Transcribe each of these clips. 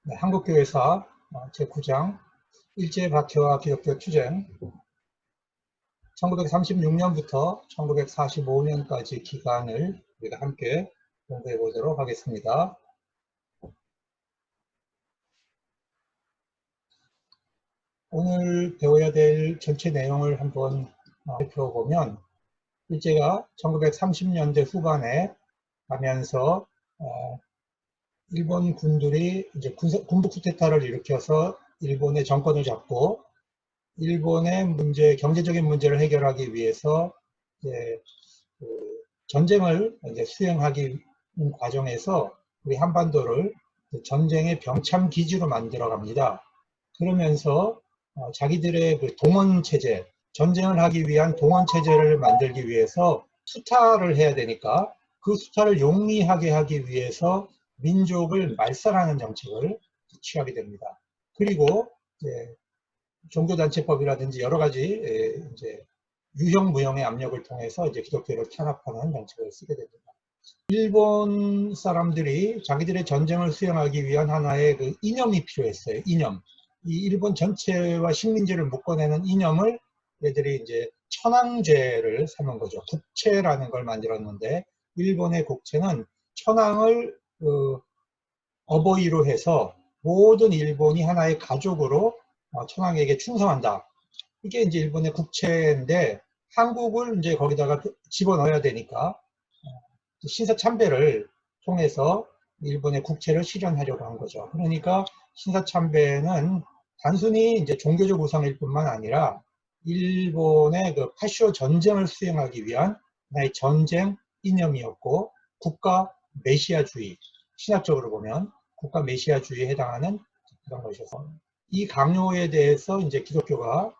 네, 한국교회사 제9장 일제박해와 기독교 투쟁 1936년부터 1945년까지 기간을 우리가 함께 공부해 보도록 하겠습니다. 오늘 배워야 될 전체 내용을 한번 살펴보면 일제가 1930년대 후반에 가면서 일본 군들이 이제 군부 쿠데타를 일으켜서 일본의 정권을 잡고 일본의 경제적인 문제를 해결하기 위해서 이제 전쟁을 이제 수행하기 과정에서 우리 한반도를 전쟁의 병참 기지로 만들어 갑니다. 그러면서 자기들의 그 동원 체제, 전쟁을 하기 위한 동원 체제를 만들기 위해서 수탈을 해야 되니까 그 수탈을 용이하게 하기 위해서 민족을 말살하는 정책을 취하게 됩니다. 그리고 이제 종교단체법이라든지 여러 가지 이제 유형 무형의 압력을 통해서 이제 기독교를 탄압하는 정책을 쓰게 됩니다. 일본 사람들이 자기들의 전쟁을 수행하기 위한 하나의 그 이념이 필요했어요. 이념. 이 일본 전체와 식민지를 묶어내는 이념을 얘들이 이제 천황제를 삼은 거죠. 국채라는 걸 만들었는데 일본의 국채는 천황을 어버이로 해서 모든 일본이 하나의 가족으로 천황에게 충성한다. 이게 이제 일본의 국채인데 한국을 이제 거기다가 집어넣어야 되니까 신사참배를 통해서 일본의 국채를 실현하려고 한 거죠. 그러니까 신사참배는 단순히 이제 종교적 우상일 뿐만 아니라 일본의 그 파쇼 전쟁을 수행하기 위한 하나의 전쟁 이념이었고 국가 메시아주의, 신학적으로 보면 국가 메시아주의에 해당하는 그런 것이어서 이 강요에 대해서 이제 기독교가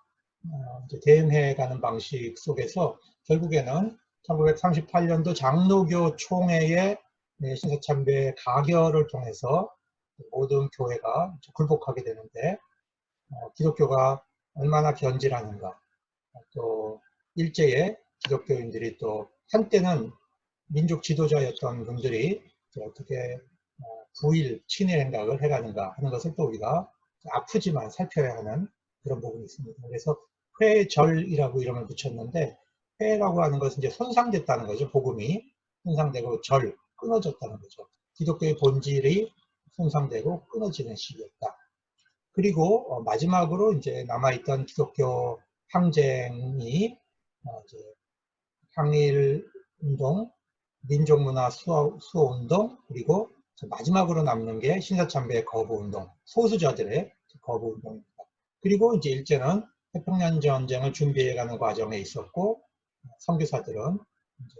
이제 대응해가는 방식 속에서 결국에는 1938년도 장로교 총회의 신사참배 가결을 통해서 모든 교회가 굴복하게 되는데 기독교가 얼마나 견질하는가, 또 일제에 기독교인들이 또 한때는 민족 지도자였던 분들이 어떻게 부일, 친일 행각을 해가는가 하는 것을 또 우리가 아프지만 살펴야 하는 그런 부분이 있습니다. 그래서 회절이라고 이름을 붙였는데 회라고 하는 것은 이제 손상됐다는 거죠. 복음이 손상되고 절, 끊어졌다는 거죠. 기독교의 본질이 손상되고 끊어지는 시기였다. 그리고 마지막으로 이제 남아있던 기독교 항쟁이 이제 항일 운동, 민족문화 수호 운동, 그리고 마지막으로 남는 게 신사참배 거부 운동, 소수자들의 거부 운동입니다. 그리고 이제 일제는 태평양 전쟁을 준비해가는 과정에 있었고 선교사들은 이제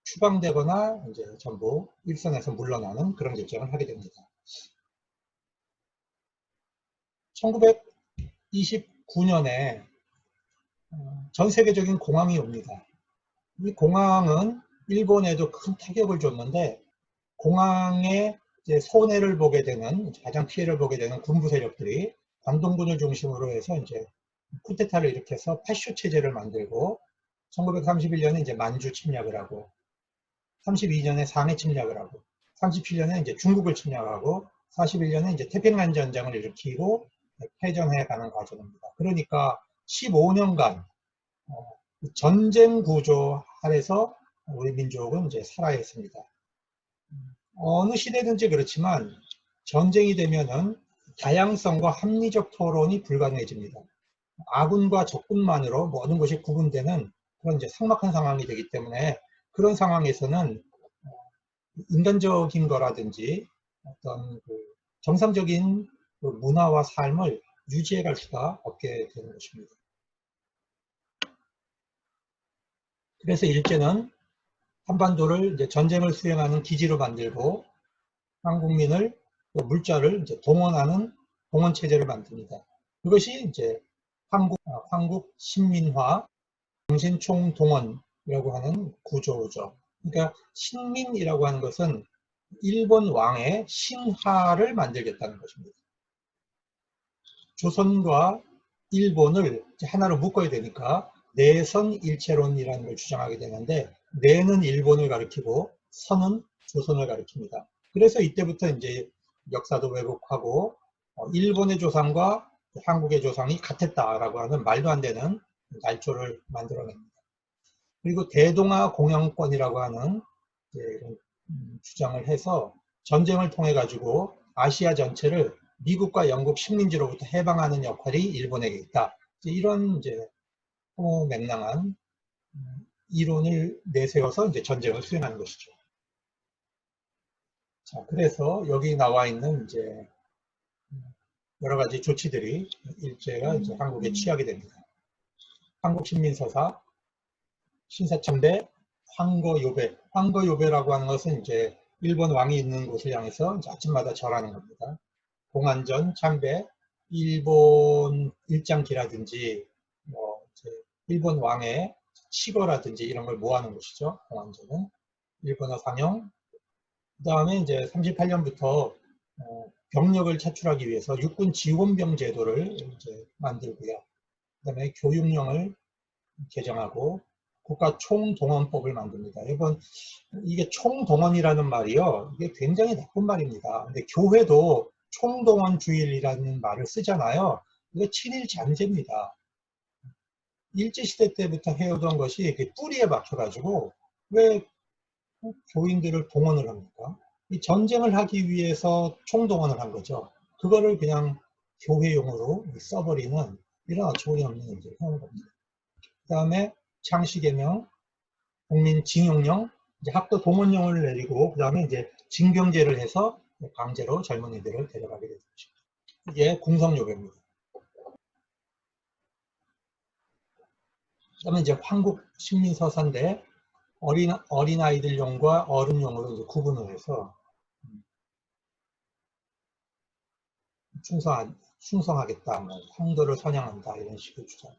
추방되거나 이제 전부 일선에서 물러나는 그런 결정을 하게 됩니다. 1929년에 전 세계적인 공황이 옵니다. 이 공황은 일본에도 큰 타격을 줬는데 공황의 이제 손해를 보게 되는, 가장 피해를 보게 되는 군부 세력들이 관동군을 중심으로 해서 이제 쿠데타를 일으켜서 파쇼 체제를 만들고 1931년에 이제 만주 침략을 하고 32년에 상해 침략을 하고 37년에 이제 중국을 침략하고 41년에 이제 태평양 전쟁을 일으키고 패전해 가는 과정입니다. 그러니까 15년간 전쟁 구조 아래서 우리 민족은 이제 살아야 했습니다. 어느 시대든지 그렇지만 전쟁이 되면은 다양성과 합리적 토론이 불가능해집니다. 아군과 적군만으로 모든 것이 구분되는 그런 이제 삭막한 상황이 되기 때문에 그런 상황에서는 인간적인 거라든지 어떤 그 정상적인 그 문화와 삶을 유지해 갈 수가 없게 되는 것입니다. 그래서 일제는 한반도를 이제 전쟁을 수행하는 기지로 만들고 한국민을 물자를 이제 동원하는 동원 체제를 만듭니다. 그것이 이제 한국 신민화 정신총동원이라고 하는 구조죠. 그러니까 신민이라고 하는 것은 일본 왕의 신하를 만들겠다는 것입니다. 조선과 일본을 하나로 묶어야 되니까 내선일체론이라는 걸 주장하게 되는데 내는 일본을 가리키고 선은 조선을 가리킵니다. 그래서 이때부터 이제 역사도 왜곡하고 일본의 조상과 한국의 조상이 같았다라고 하는 말도 안 되는 날조를 만들어냅니다. 그리고 대동아 공영권이라고 하는 이런 주장을 해서 전쟁을 통해 가지고 아시아 전체를 미국과 영국 식민지로부터 해방하는 역할이 일본에게 있다. 이런 이제 허무맹랑한 이론을 내세워서 이제 전쟁을 수행하는 것이죠. 자, 그래서 여기 나와 있는 이제 여러 가지 조치들이 일제가 이제 한국에 취하게 됩니다. 한국신민서사, 신사참배, 황거요배. 황거요배라고 하는 것은 이제 일본 왕이 있는 곳을 향해서 아침마다 절하는 겁니다. 공안전, 참배, 일본 일장기라든지 뭐 이제 일본 왕의 치거라든지 이런 걸 모아놓은 것이죠. 공안전은 일본어 상영. 그 다음에 이제 38년부터 병력을 차출하기 위해서 육군 지원병 제도를 이제 만들고요. 그 다음에 교육령을 개정하고 국가 총동원법을 만듭니다. 이게 총동원이라는 말이요, 이게 굉장히 나쁜 말입니다. 근데 교회도 총동원주의라는 말을 쓰잖아요. 이거 친일 잔재입니다. 일제시대 때부터 해오던 것이 뿌리에 박혀가지고 왜 교인들을 동원을 합니까? 이 전쟁을 하기 위해서 총동원을 한 거죠. 그거를 그냥 교회용으로 써버리는 이런 어처구니 없는 일을 하는 겁니다. 그 다음에 창씨개명, 국민징용령, 이제 학도 동원령을 내리고 그 다음에 이제 징병제를 해서 강제로 젊은이들을 데려가게 되는 것입니다. 이게 궁성요배입니다. 그 다음에 이제 황국신민서사인데 어린아이들용과 어른용으로 이제 구분을 해서 충성하겠다, 뭐 황도를 선양한다 이런 식의 주장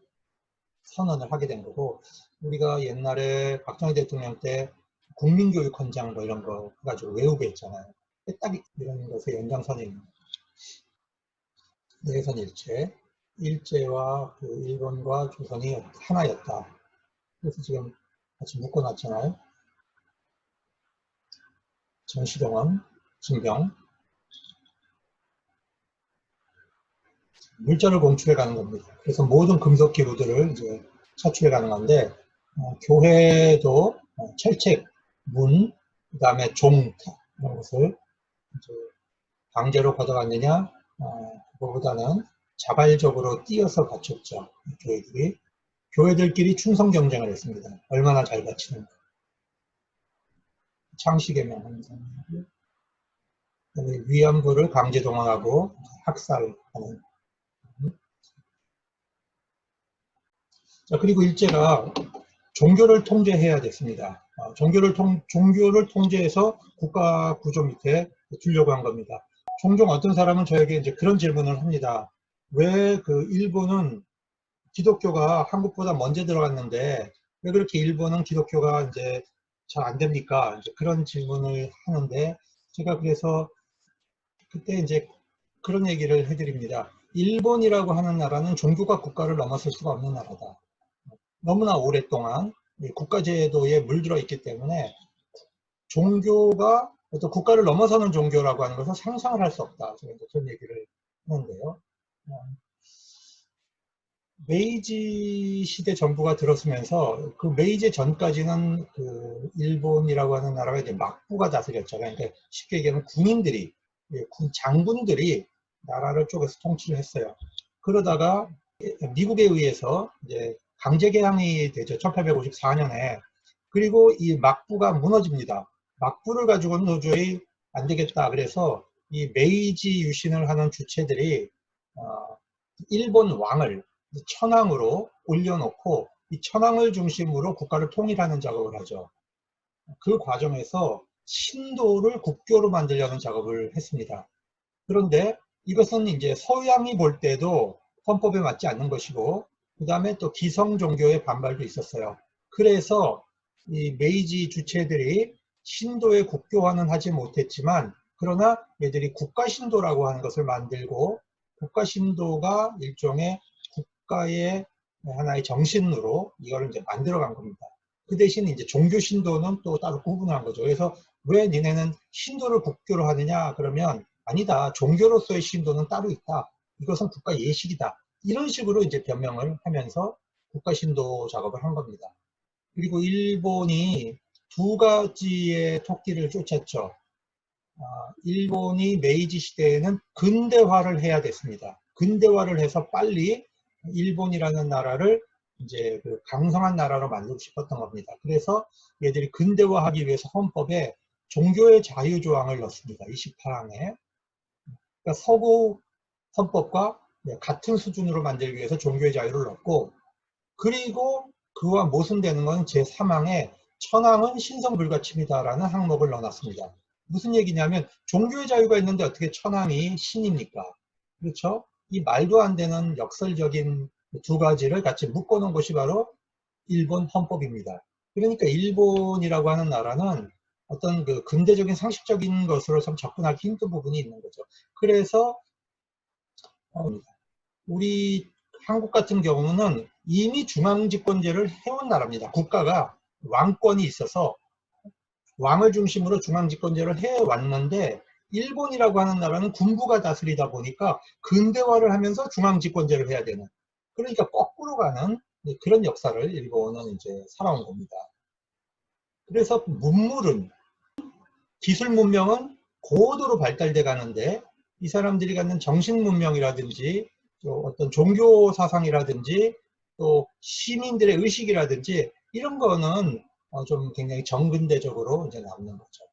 선언을 하게 된 거고, 우리가 옛날에 박정희 대통령 때 국민교육헌장 뭐 이런 거 가지고 외우게 했잖아요. 딱 이런 것의 연장선입니다. 내선 일제와 그 일본과 조선이 하나였다. 그래서 지금 같이 묶어놨잖아요. 전시동원, 진병, 물자를 공출해 가는 겁니다. 그래서 모든 금속 기구들을 이제 차출해 가는 건데, 교회도 철책, 문, 그 다음에 종 이런 것을 이제 강제로 걷어갔느냐, 그거보다는 자발적으로 뛰어서 바쳤죠. 교회들이. 교회들끼리 충성 경쟁을 했습니다. 얼마나 잘 바치는가. 창씨개명 하는 사람이고요. 위안부를 강제 동원하고 학살하는. 자, 그리고 일제가 종교를 통제해야 됐습니다. 종교를 통제해서 국가 구조 밑에 두려고 한 겁니다. 종종 어떤 사람은 저에게 이제 그런 질문을 합니다. 왜 그 일본은 기독교가 한국보다 먼저 들어갔는데 왜 그렇게 일본은 기독교가 이제 잘 안 됩니까? 이제 그런 질문을 하는데, 제가 그래서 그때 이제 그런 얘기를 해드립니다. 일본이라고 하는 나라는 종교가 국가를 넘어설 수가 없는 나라다. 너무나 오랫동안 국가제도에 물들어 있기 때문에 종교가 어떤 국가를 넘어서는 종교라고 하는 것을 상상을 할 수 없다. 제가 이제 그런 얘기를 하는데요. 메이지 시대 정부가 들었으면서 그 메이지 전까지는 그 일본이라고 하는 나라가 이제 막부가 다스렸죠. 그러니까 쉽게 얘기하면 군인들이, 장군들이 나라를 쪼개서 통치를 했어요. 그러다가 미국에 의해서 이제 강제 개항이 되죠. 1854년에. 그리고 이 막부가 무너집니다. 막부를 가지고는 도저히 안 되겠다. 그래서 이 메이지 유신을 하는 주체들이 일본 왕을 천황으로 올려놓고 이 천황을 중심으로 국가를 통일하는 작업을 하죠. 그 과정에서 신도를 국교로 만들려는 작업을 했습니다. 그런데 이것은 이제 서양이 볼 때도 헌법에 맞지 않는 것이고, 그 다음에 또 기성 종교의 반발도 있었어요. 그래서 이 메이지 주체들이 신도의 국교화는 하지 못했지만, 그러나 얘들이 국가신도라고 하는 것을 만들고, 국가신도가 일종의 국가의 하나의 정신으로 이걸 이제 만들어간 겁니다. 그 대신 이제 종교 신도는 또 따로 구분한 거죠. 그래서 왜 니네는 신도를 국교로 하느냐? 그러면 아니다. 종교로서의 신도는 따로 있다. 이것은 국가 예식이다. 이런 식으로 이제 변명을 하면서 국가 신도 작업을 한 겁니다. 그리고 일본이 두 가지의 토끼를 쫓았죠. 일본이 메이지 시대에는 근대화를 해야 됐습니다. 근대화를 해서 빨리 일본이라는 나라를 이제 그 강성한 나라로 만들고 싶었던 겁니다. 그래서 얘들이 근대화하기 위해서 헌법에 종교의 자유 조항을 넣습니다. 28항에. 그러니까 서구 헌법과 같은 수준으로 만들기 위해서 종교의 자유를 넣고, 그리고 그와 모순되는 건 제3항에 천황은 신성불가침이다라는 항목을 넣어놨습니다. 무슨 얘기냐면 종교의 자유가 있는데 어떻게 천황이 신입니까? 그렇죠? 이 말도 안 되는 역설적인 두 가지를 같이 묶어놓은 것이 바로 일본 헌법입니다. 그러니까 일본이라고 하는 나라는 어떤 그 근대적인 상식적인 것으로 좀 접근하기 힘든 부분이 있는 거죠. 그래서 우리 한국 같은 경우는 이미 중앙집권제를 해온 나라입니다. 국가가 왕권이 있어서 왕을 중심으로 중앙집권제를 해왔는데, 일본이라고 하는 나라는 군부가 다스리다 보니까 근대화를 하면서 중앙집권제를 해야 되는, 그러니까 거꾸로 가는 그런 역사를 일본은 이제 살아온 겁니다. 그래서 문물은, 기술 문명은 고도로 발달돼 가는데 이 사람들이 갖는 정신 문명이라든지 또 어떤 종교 사상이라든지 또 시민들의 의식이라든지 이런 거는 좀 굉장히 정근대적으로 이제 남는 거죠.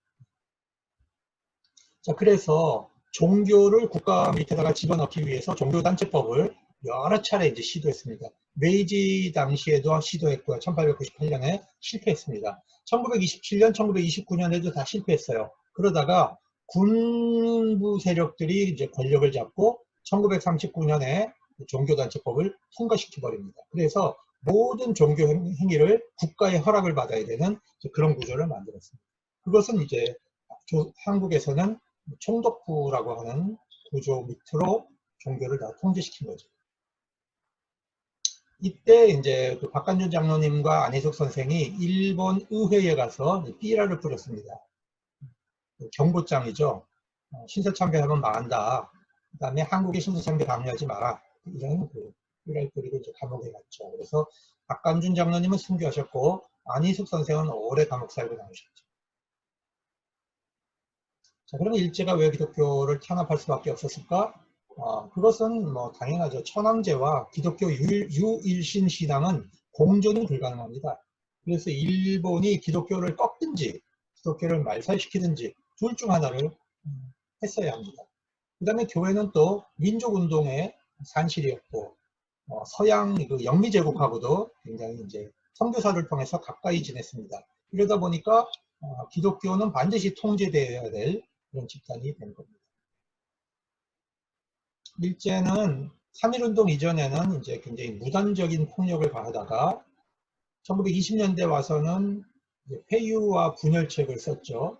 자, 그래서 종교를 국가 밑에다가 집어넣기 위해서 종교단체법을 여러 차례 이제 시도했습니다. 메이지 당시에도 시도했고요. 1898년에 실패했습니다. 1927년, 1929년에도 다 실패했어요. 그러다가 군부 세력들이 이제 권력을 잡고 1939년에 종교단체법을 통과시켜버립니다. 그래서 모든 종교 행위를 국가의 허락을 받아야 되는 그런 구조를 만들었습니다. 그것은 이제 한국에서는 총독부라고 하는 구조 밑으로 종교를 다 통제시킨 거죠. 이때 이제 그 박간준 장로님과 안희석 선생이 일본 의회에 가서 삐라를 뿌렸습니다. 경고장이죠. 신사참배하면 망한다. 그 다음에 한국에 신사참배 강요하지 마라. 이런 삐라를 뿌리고 이제 감옥에 갔죠. 그래서 박간준 장로님은 순교하셨고 안희석 선생은 오래 감옥 살고 나오셨죠. 자, 그러면 일제가 왜 기독교를 탄압할 수밖에 없었을까? 그것은 뭐 당연하죠. 천황제와 기독교 유일신 신앙은 공존이 불가능합니다. 그래서 일본이 기독교를 꺾든지 기독교를 말살시키든지 둘 중 하나를 했어야 합니다. 그 다음에 교회는 또 민족운동의 산실이었고 서양 그 영미제국하고도 굉장히 이제 선교사를 통해서 가까이 지냈습니다. 이러다 보니까 기독교는 반드시 통제되어야 될 그런 집단이 된 겁니다. 일제는 3.1운동 이전에는 이제 굉장히 무단적인 폭력을 가하다가 1920년대 와서는 회유와 분열책을 썼죠.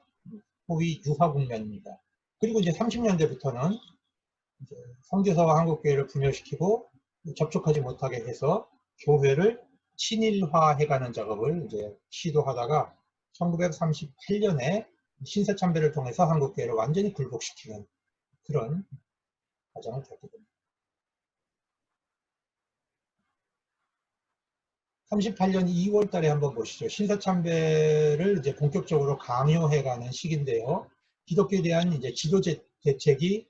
소위 유화 국면입니다. 그리고 이제 30년대부터는 이제 선교사와 한국교회를 분열시키고 접촉하지 못하게 해서 교회를 친일화해가는 작업을 이제 시도하다가 1938년에 신사참배를 통해서 한국교회를 완전히 굴복시키는 그런 과정을 겪게 됩니다. 38년 2월 달에 한번 보시죠. 신사참배를 이제 본격적으로 강요해가는 시기인데요. 기독교에 대한 이제 지도 대책이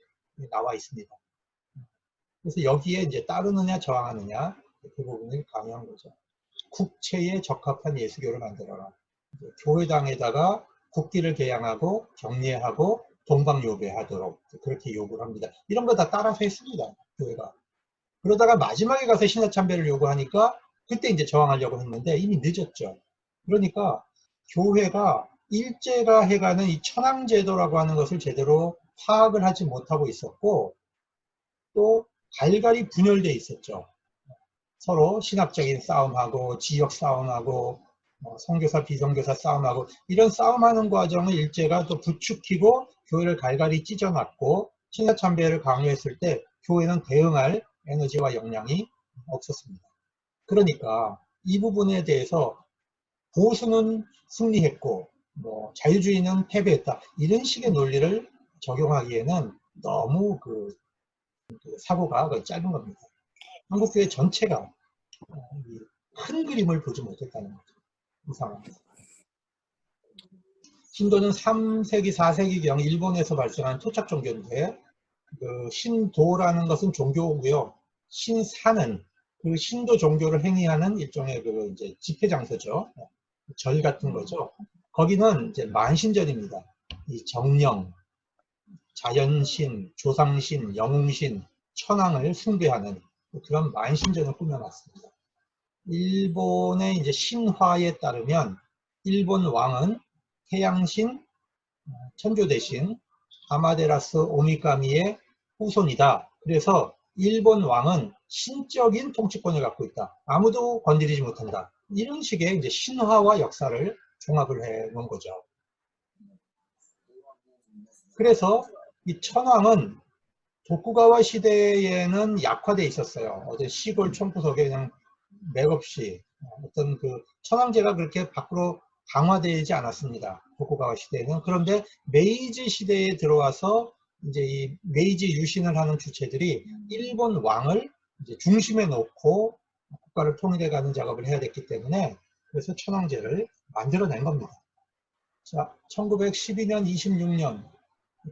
나와 있습니다. 그래서 여기에 이제 따르느냐 저항하느냐 그 부분을 강요한 거죠. 국체에 적합한 예수교를 만들어라. 교회당에다가 국기를 개양하고 경례하고 동방요배하도록 그렇게 요구를 합니다. 이런 거 다 따라서 했습니다. 교회가. 그러다가 마지막에 가서 신사참배를 요구하니까 그때 이제 저항하려고 했는데 이미 늦었죠. 그러니까 교회가 일제가 해가는 이 천황제도라고 하는 것을 제대로 파악을 하지 못하고 있었고 또 갈갈이 분열돼 있었죠. 서로 신학적인 싸움하고 지역 싸움하고 선교사 비선교사 싸움하고 이런 싸움하는 과정을 일제가 또 부추기고 교회를 갈갈이 찢어놨고 신사참배를 강요했을 때 교회는 대응할 에너지와 역량이 없었습니다. 그러니까 이 부분에 대해서 보수는 승리했고 자유주의는 패배했다. 이런 식의 논리를 적용하기에는 너무 그 사고가 짧은 겁니다. 한국교회 전체가 큰 그림을 보지 못했다는 거죠. 이 상황에서. 신도는 3세기, 4세기경 일본에서 발생한 토착 종교인데, 그 신도라는 것은 종교고요. 신사는 그 신도 종교를 행위하는 일종의 그 이제 집회 장소죠. 절 같은 거죠. 거기는 이제 만신전입니다. 이 정령, 자연신, 조상신, 영웅신, 천황을 숭배하는 그런 만신전을 꾸며놨습니다. 일본의 이제 신화에 따르면 일본 왕은 태양신, 천조대신, 아마데라스 오미카미의 후손이다. 그래서 일본 왕은 신적인 통치권을 갖고 있다. 아무도 건드리지 못한다. 이런 식의 이제 신화와 역사를 종합을 해 놓은 거죠. 그래서 이 천황은 도쿠가와 시대에는 약화되어 있었어요. 어제 시골 촌구석에 그냥 맥없이 어떤 그 천황제가 그렇게 밖으로 강화되지 않았습니다. 도쿠가와 시대에는. 그런데 메이지 시대에 들어와서 이제 이 메이지 유신을 하는 주체들이 일본 왕을 이제 중심에 놓고 국가를 통일해가는 작업을 해야 됐기 때문에 그래서 천황제를 만들어낸 겁니다. 자, 1912년, 26년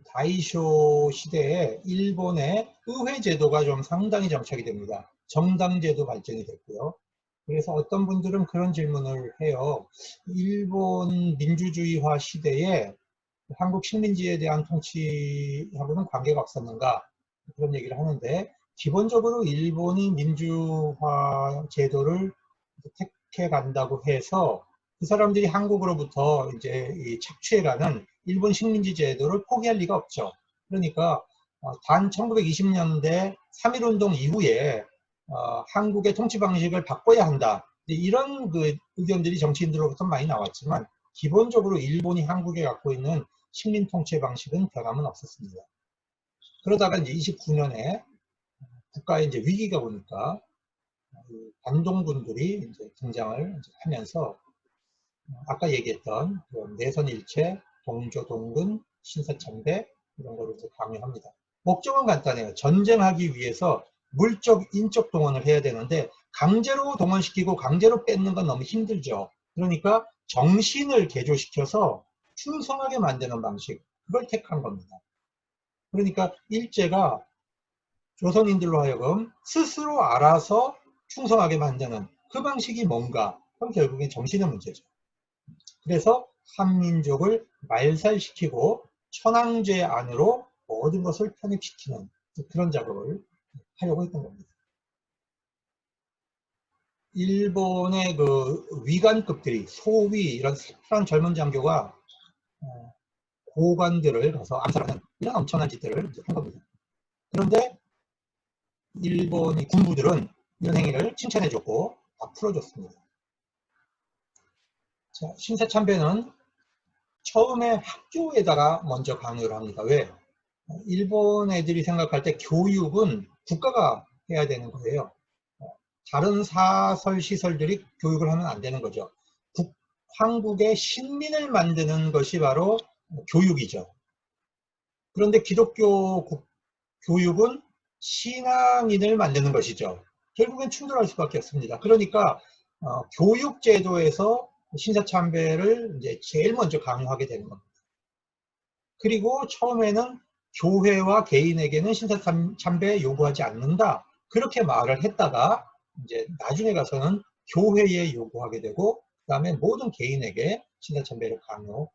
다이쇼 시대에 일본의 의회 제도가 좀 상당히 정착이 됩니다. 정당제도 발전이 됐고요. 그래서 어떤 분들은 그런 질문을 해요. 일본 민주주의화 시대에 한국 식민지에 대한 통치하고는 관계가 없었는가? 그런 얘기를 하는데, 기본적으로 일본이 민주화 제도를 택해 간다고 해서 그 사람들이 한국으로부터 이제 착취해가는 일본 식민지 제도를 포기할 리가 없죠. 그러니까 단 1920년대 3.1운동 이후에 한국의 통치 방식을 바꿔야 한다. 이런 그 의견들이 정치인들로부터 많이 나왔지만 기본적으로 일본이 한국에 갖고 있는 식민 통치 방식은 변함은 없었습니다. 그러다가 이제 29년에 국가에 이제 위기가 오니까 반동군들이 이제 등장을 하면서 아까 얘기했던 내선일체, 동조동군, 신사참배 이런 거를 이제 강요합니다. 목적은 간단해요. 전쟁하기 위해서 물적, 인적 동원을 해야 되는데 강제로 동원시키고 강제로 뺏는 건 너무 힘들죠. 그러니까 정신을 개조시켜서 충성하게 만드는 방식, 그걸 택한 겁니다. 그러니까 일제가 조선인들로 하여금 스스로 알아서 충성하게 만드는 그 방식이 뭔가? 그럼 결국엔 정신의 문제죠. 그래서 한민족을 말살시키고 천황제 안으로 모든 것을 편입시키는 그런 작업을 하려고 했던 겁니다. 일본의 그 위관급들이 소위 이런 새파란 젊은 장교가 고관들을 가서 암살하는 이런 엄청난 짓들을 한 겁니다. 그런데 일본의 군부들은 이런 행위를 칭찬해줬고 다 풀어줬습니다. 자, 신사참배는 처음에 학교에다가 먼저 강요를 합니다. 왜? 일본 애들이 생각할 때 교육은 국가가 해야 되는 거예요. 다른 사설 시설들이 교육을 하면 안 되는 거죠. 한국의 신민을 만드는 것이 바로 교육이죠. 그런데 기독교 교육은 신앙인을 만드는 것이죠. 결국엔 충돌할 수밖에 없습니다. 그러니까 교육제도에서 신사참배를 이제 제일 먼저 강요하게 되는 겁니다. 그리고 처음에는 교회와 개인에게는 신사참배 요구하지 않는다. 그렇게 말을 했다가 이제 나중에 가서는 교회에 요구하게 되고 그 다음에 모든 개인에게 신사참배를 강요.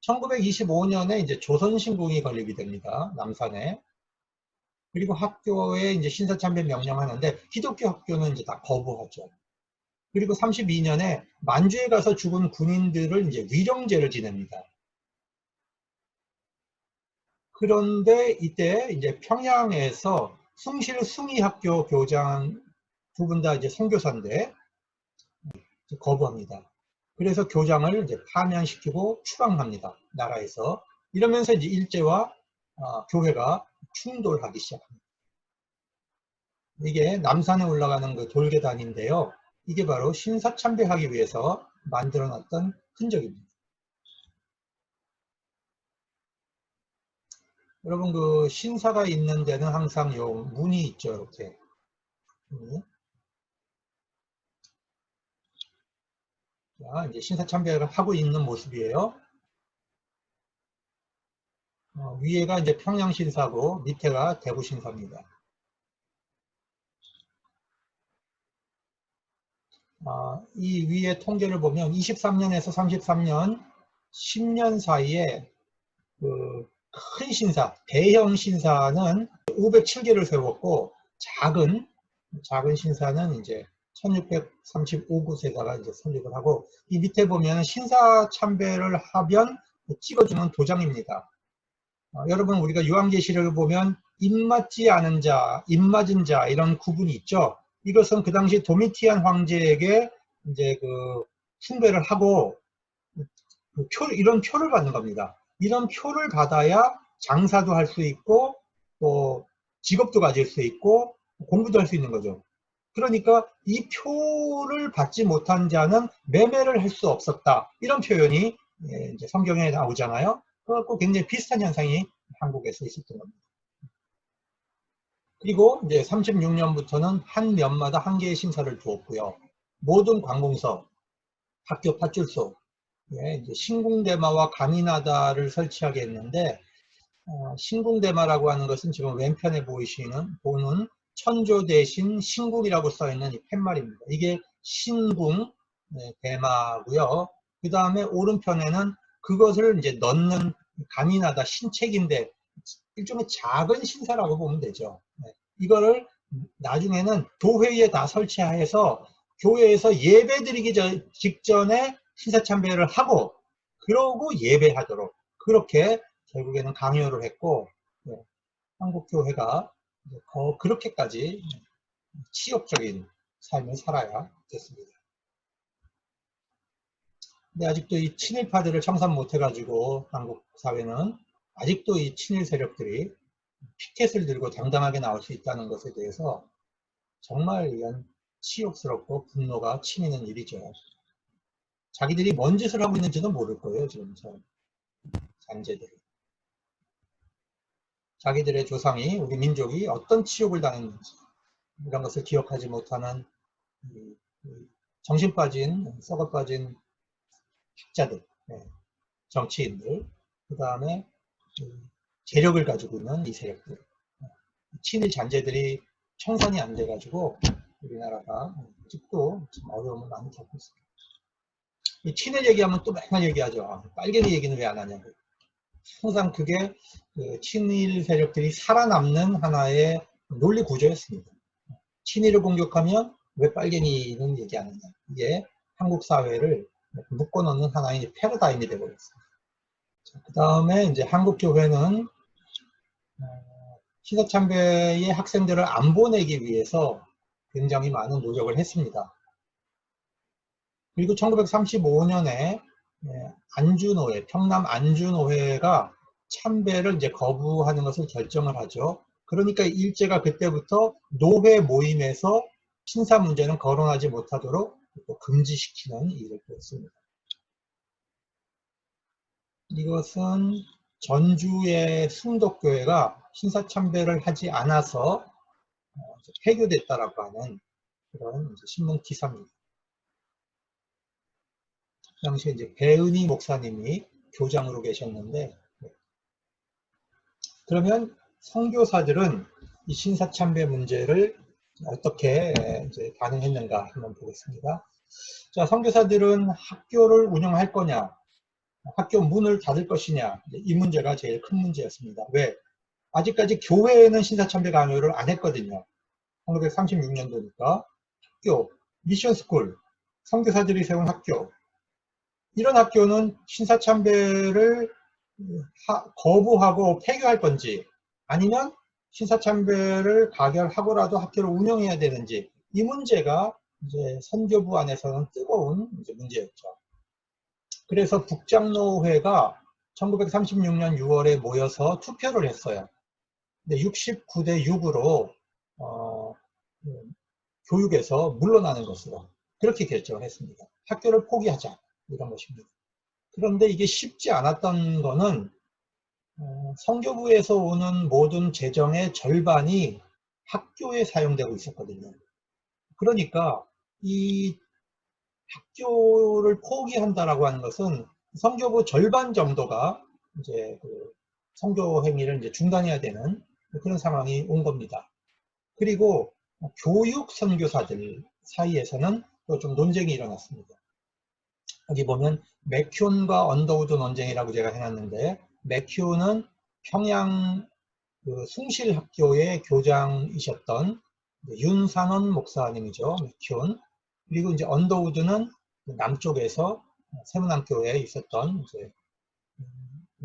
1925년에 이제 조선신궁이 건립이 됩니다. 남산에. 그리고 학교에 이제 신사참배 명령하는데 기독교 학교는 이제 다 거부하죠. 그리고 32년에 만주에 가서 죽은 군인들을 이제 위령제를 지냅니다. 그런데 이때 이제 평양에서 숭실 숭의학교 교장 두 분 다 이제 선교사인데 거부합니다. 그래서 교장을 이제 파면시키고 추방합니다. 나라에서. 이러면서 이제 일제와 교회가 충돌하기 시작합니다. 이게 남산에 올라가는 그 돌계단인데요. 이게 바로 신사참배하기 위해서 만들어놨던 흔적입니다. 여러분 그 신사가 있는 데는 항상 요 문이 있죠. 이렇게. 자, 이제 신사 참배를 하고 있는 모습이에요. 위에가 이제 평양 신사고 밑에가 대구 신사입니다. 이 위에 통계를 보면 23년에서 33년 10년 사이에 그 큰 신사, 대형 신사는 507개를 세웠고 작은 신사는 이제 1635곳에다가 이제 설립을 하고, 이 밑에 보면 신사 참배를 하면 찍어주는 도장입니다. 여러분 우리가 요한계시록을 보면 입맞지 않은 자, 입맞은 자 이런 구분이 있죠. 이것은 그 당시 도미티안 황제에게 이제 그 숭배를 하고 이런 표를 받는 겁니다. 이런 표를 받아야 장사도 할 수 있고 또 직업도 가질 수 있고 공부도 할 수 있는 거죠. 그러니까 이 표를 받지 못한 자는 매매를 할 수 없었다. 이런 표현이 이제 성경에 나오잖아요. 그래갖고 굉장히 비슷한 현상이 한국에서 있었던 겁니다. 그리고 이제 36년부터는 한 면마다 한 개의 신사를 두었고요. 모든 관공서, 학교 팥줄소, 이제 신궁대마와 가미나다를 설치하게 했는데, 신궁대마라고 하는 것은 지금 왼편에 보는 천조 대신 신궁이라고 써있는 이 팻말입니다. 이게 신궁 대마고요. 그 다음에 오른편에는 그것을 이제 넣는 가미나다 신책인데 일종의 작은 신사라고 보면 되죠. 이거를 나중에는 교회에 다 설치해서 교회에서 예배 드리기 직전에 신사참배를 하고 그러고 예배하도록 그렇게 결국에는 강요를 했고, 한국교회가 그렇게까지 치욕적인 삶을 살아야 됐습니다. 근데 아직도 이 친일파들을 청산 못해가지고 한국 사회는 아직도 이 친일 세력들이 피켓을 들고 당당하게 나올 수 있다는 것에 대해서 정말 이건 치욕스럽고 분노가 치미는 일이죠. 자기들이 뭔 짓을 하고 있는지도 모를 거예요, 지금 저 잔재들이. 자기들의 조상이, 우리 민족이 어떤 치욕을 당했는지 이런 것을 기억하지 못하는 정신 빠진, 썩어 빠진 학자들, 정치인들, 그 다음에 재력을 가지고 있는 이 세력들, 친일 잔재들이 청산이 안 돼가지고 우리나라가 아직도 좀 어려움을 많이 겪고 있습니다. 이 친일 얘기하면 또 맨날 얘기하죠. 빨갱이 얘기는 왜 안 하냐고. 항상 그게 그 친일 세력들이 살아남는 하나의 논리 구조였습니다. 친일을 공격하면 왜 빨갱이는 얘기하느냐. 이게 한국 사회를 묶어놓는 하나의 패러다임이 되어버렸습니다. 그 다음에 이제 한국교회는 신사참배의 학생들을 안 보내기 위해서 굉장히 많은 노력을 했습니다. 그리고 1935년에 안주노회, 평남 안주노회가 참배를 이제 거부하는 것을 결정을 하죠. 그러니까 일제가 그때부터 노회 모임에서 신사 문제는 거론하지 못하도록 또 금지시키는 일을 했습니다. 이것은 전주의 승덕교회가 신사참배를 하지 않아서 폐교됐다라고 하는 그런 신문 기사입니다. 그 당시에 이제 배은희 목사님이 교장으로 계셨는데, 그러면 선교사들은 이 신사참배 문제를 어떻게 이제 반응했는가 한번 보겠습니다. 자, 선교사들은 학교를 운영할 거냐, 학교 문을 닫을 것이냐, 이 문제가 제일 큰 문제였습니다. 왜? 아직까지 교회에는 신사참배 강요를 안 했거든요. 1936년도니까 학교, 미션스쿨, 선교사들이 세운 학교, 이런 학교는 신사참배를 거부하고 폐교할 건지 아니면 신사참배를 가결하고라도 학교를 운영해야 되는지, 이 문제가 이제 선교부 안에서는 뜨거운 문제였죠. 그래서 북장로회가 1936년 6월에 모여서 투표를 했어요. 근데 69대 6으로 교육에서 물러나는 것으로 그렇게 결정을 했습니다. 학교를 포기하자, 이런 것입니다. 그런데 이게 쉽지 않았던 거는 성교부에서 오는 모든 재정의 절반이 학교에 사용되고 있었거든요. 그러니까 이 학교를 포기한다라고 하는 것은 성교부 절반 정도가 이제 그 선교 행위를 이제 중단해야 되는 그런 상황이 온 겁니다. 그리고 교육 선교사들 사이에서는 또 좀 논쟁이 일어났습니다. 여기 보면 맥큐언과 언더우드 논쟁이라고 제가 해놨는데, 맥큐언은 평양 그 숭실학교의 교장이셨던 윤상원 목사님이죠. 맥큐언. 그리고 이제 언더우드는 남쪽에서 세문안교에 있었던 이제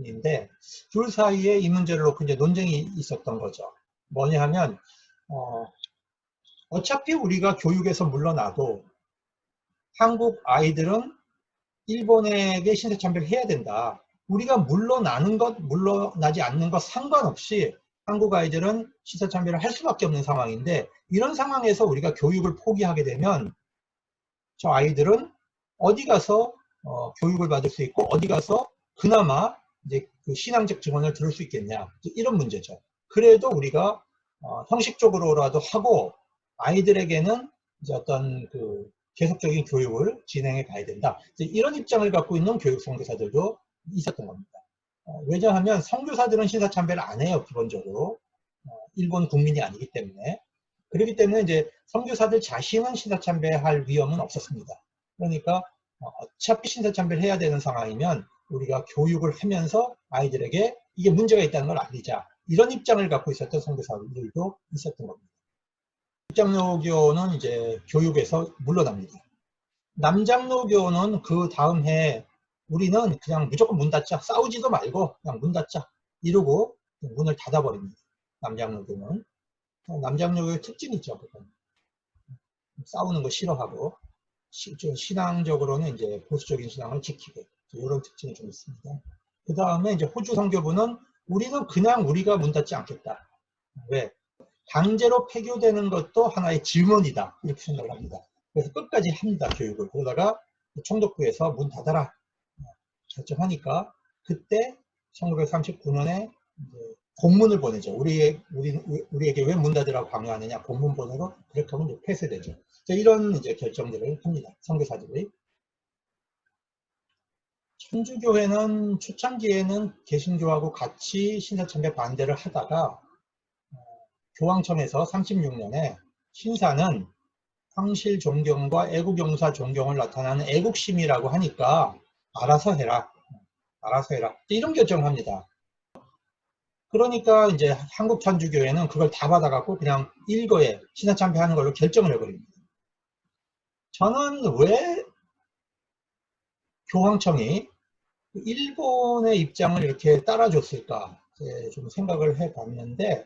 인데, 둘 사이에 이 문제를 놓고 이제 논쟁이 있었던 거죠. 뭐냐 하면 어차피 우리가 교육에서 물러나도 한국 아이들은 일본에게 신세참배를 해야 된다. 우리가 물러나는 것, 물러나지 않는 것 상관없이 한국 아이들은 신세참배를 할 수밖에 없는 상황인데, 이런 상황에서 우리가 교육을 포기하게 되면 저 아이들은 어디 가서 교육을 받을 수 있고 어디 가서 그나마 이제 그 신앙적 증언을 들을 수 있겠냐, 이런 문제죠. 그래도 우리가 형식적으로라도 하고 아이들에게는 이제 어떤 그 계속적인 교육을 진행해 가야 된다, 이런 입장을 갖고 있는 교육 선교사들도 있었던 겁니다. 왜냐하면 선교사들은 신사참배를 안 해요. 기본적으로 일본 국민이 아니기 때문에. 그렇기 때문에 이제 선교사들 자신은 신사참배할 위험은 없었습니다. 그러니까 어차피 신사참배를 해야 되는 상황이면 우리가 교육을 하면서 아이들에게 이게 문제가 있다는 걸 알리자, 이런 입장을 갖고 있었던 선교사들도 있었던 겁니다. 입장로교는 이제 교육에서 물러납니다. 남장로교는 그 다음 해 우리는 그냥 무조건 문 닫자, 싸우지도 말고 그냥 문 닫자, 이러고 문을 닫아버립니다. 남장로교는. 남장로교의 특징이 있죠. 싸우는 거 싫어하고 신앙적으로는 이제 보수적인 신앙을 지키고, 이런 특징이 좀 있습니다. 그 다음에 이제 호주 선교부는 우리는 그냥 우리가 문 닫지 않겠다. 왜? 강제로 폐교되는 것도 하나의 질문이다, 이렇게 생각을 합니다. 그래서 끝까지 합니다, 교육을. 그러다가 총독부에서 문 닫아라 결정하니까 그때 1939년에 공문을 보내죠. 우리에게 왜 문 닫으라고 강요하느냐, 공문 보내고 그렇게 하면 폐쇄되죠. 이런 이제 결정들을 합니다, 선교사들이. 천주교회는 초창기에는 개신교하고 같이 신사참배 반대를 하다가 교황청에서 36년에 신사는 황실 존경과 애국용사 존경을 나타나는 애국심이라고 하니까 알아서 해라, 알아서 해라, 이런 결정을 합니다. 그러니까 이제 한국 천주교회는 그걸 다 받아갖고 그냥 일거에 신사참배하는 걸로 결정을 해버립니다. 저는 왜 교황청이 일본의 입장을 이렇게 따라줬을까 좀 생각을 해봤는데,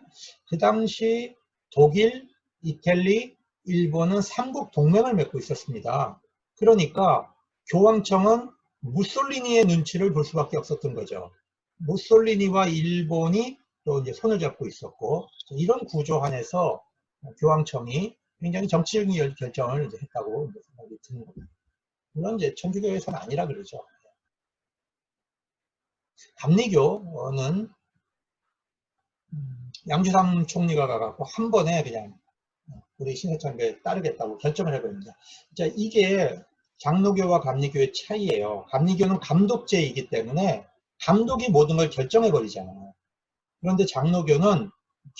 그 당시 독일, 이탈리, 일본은 삼국 동맹을 맺고 있었습니다. 그러니까 교황청은 무솔리니의 눈치를 볼 수밖에 없었던 거죠. 무솔리니와 일본이 또 이제 손을 잡고 있었고, 이런 구조 안에서 교황청이 굉장히 정치적인 결정을 이제 했다고 생각이 드는 겁니다. 물론 이제 천주교에서는 아니라 그러죠. 감리교는 양주삼 총리가 가갖고 한 번에 그냥 우리 신사참배에 따르겠다고 결정을 해버립니다. 자, 이게 장로교와 감리교의 차이예요. 감리교는 감독제이기 때문에 감독이 모든 걸 결정해버리잖아요. 그런데 장로교는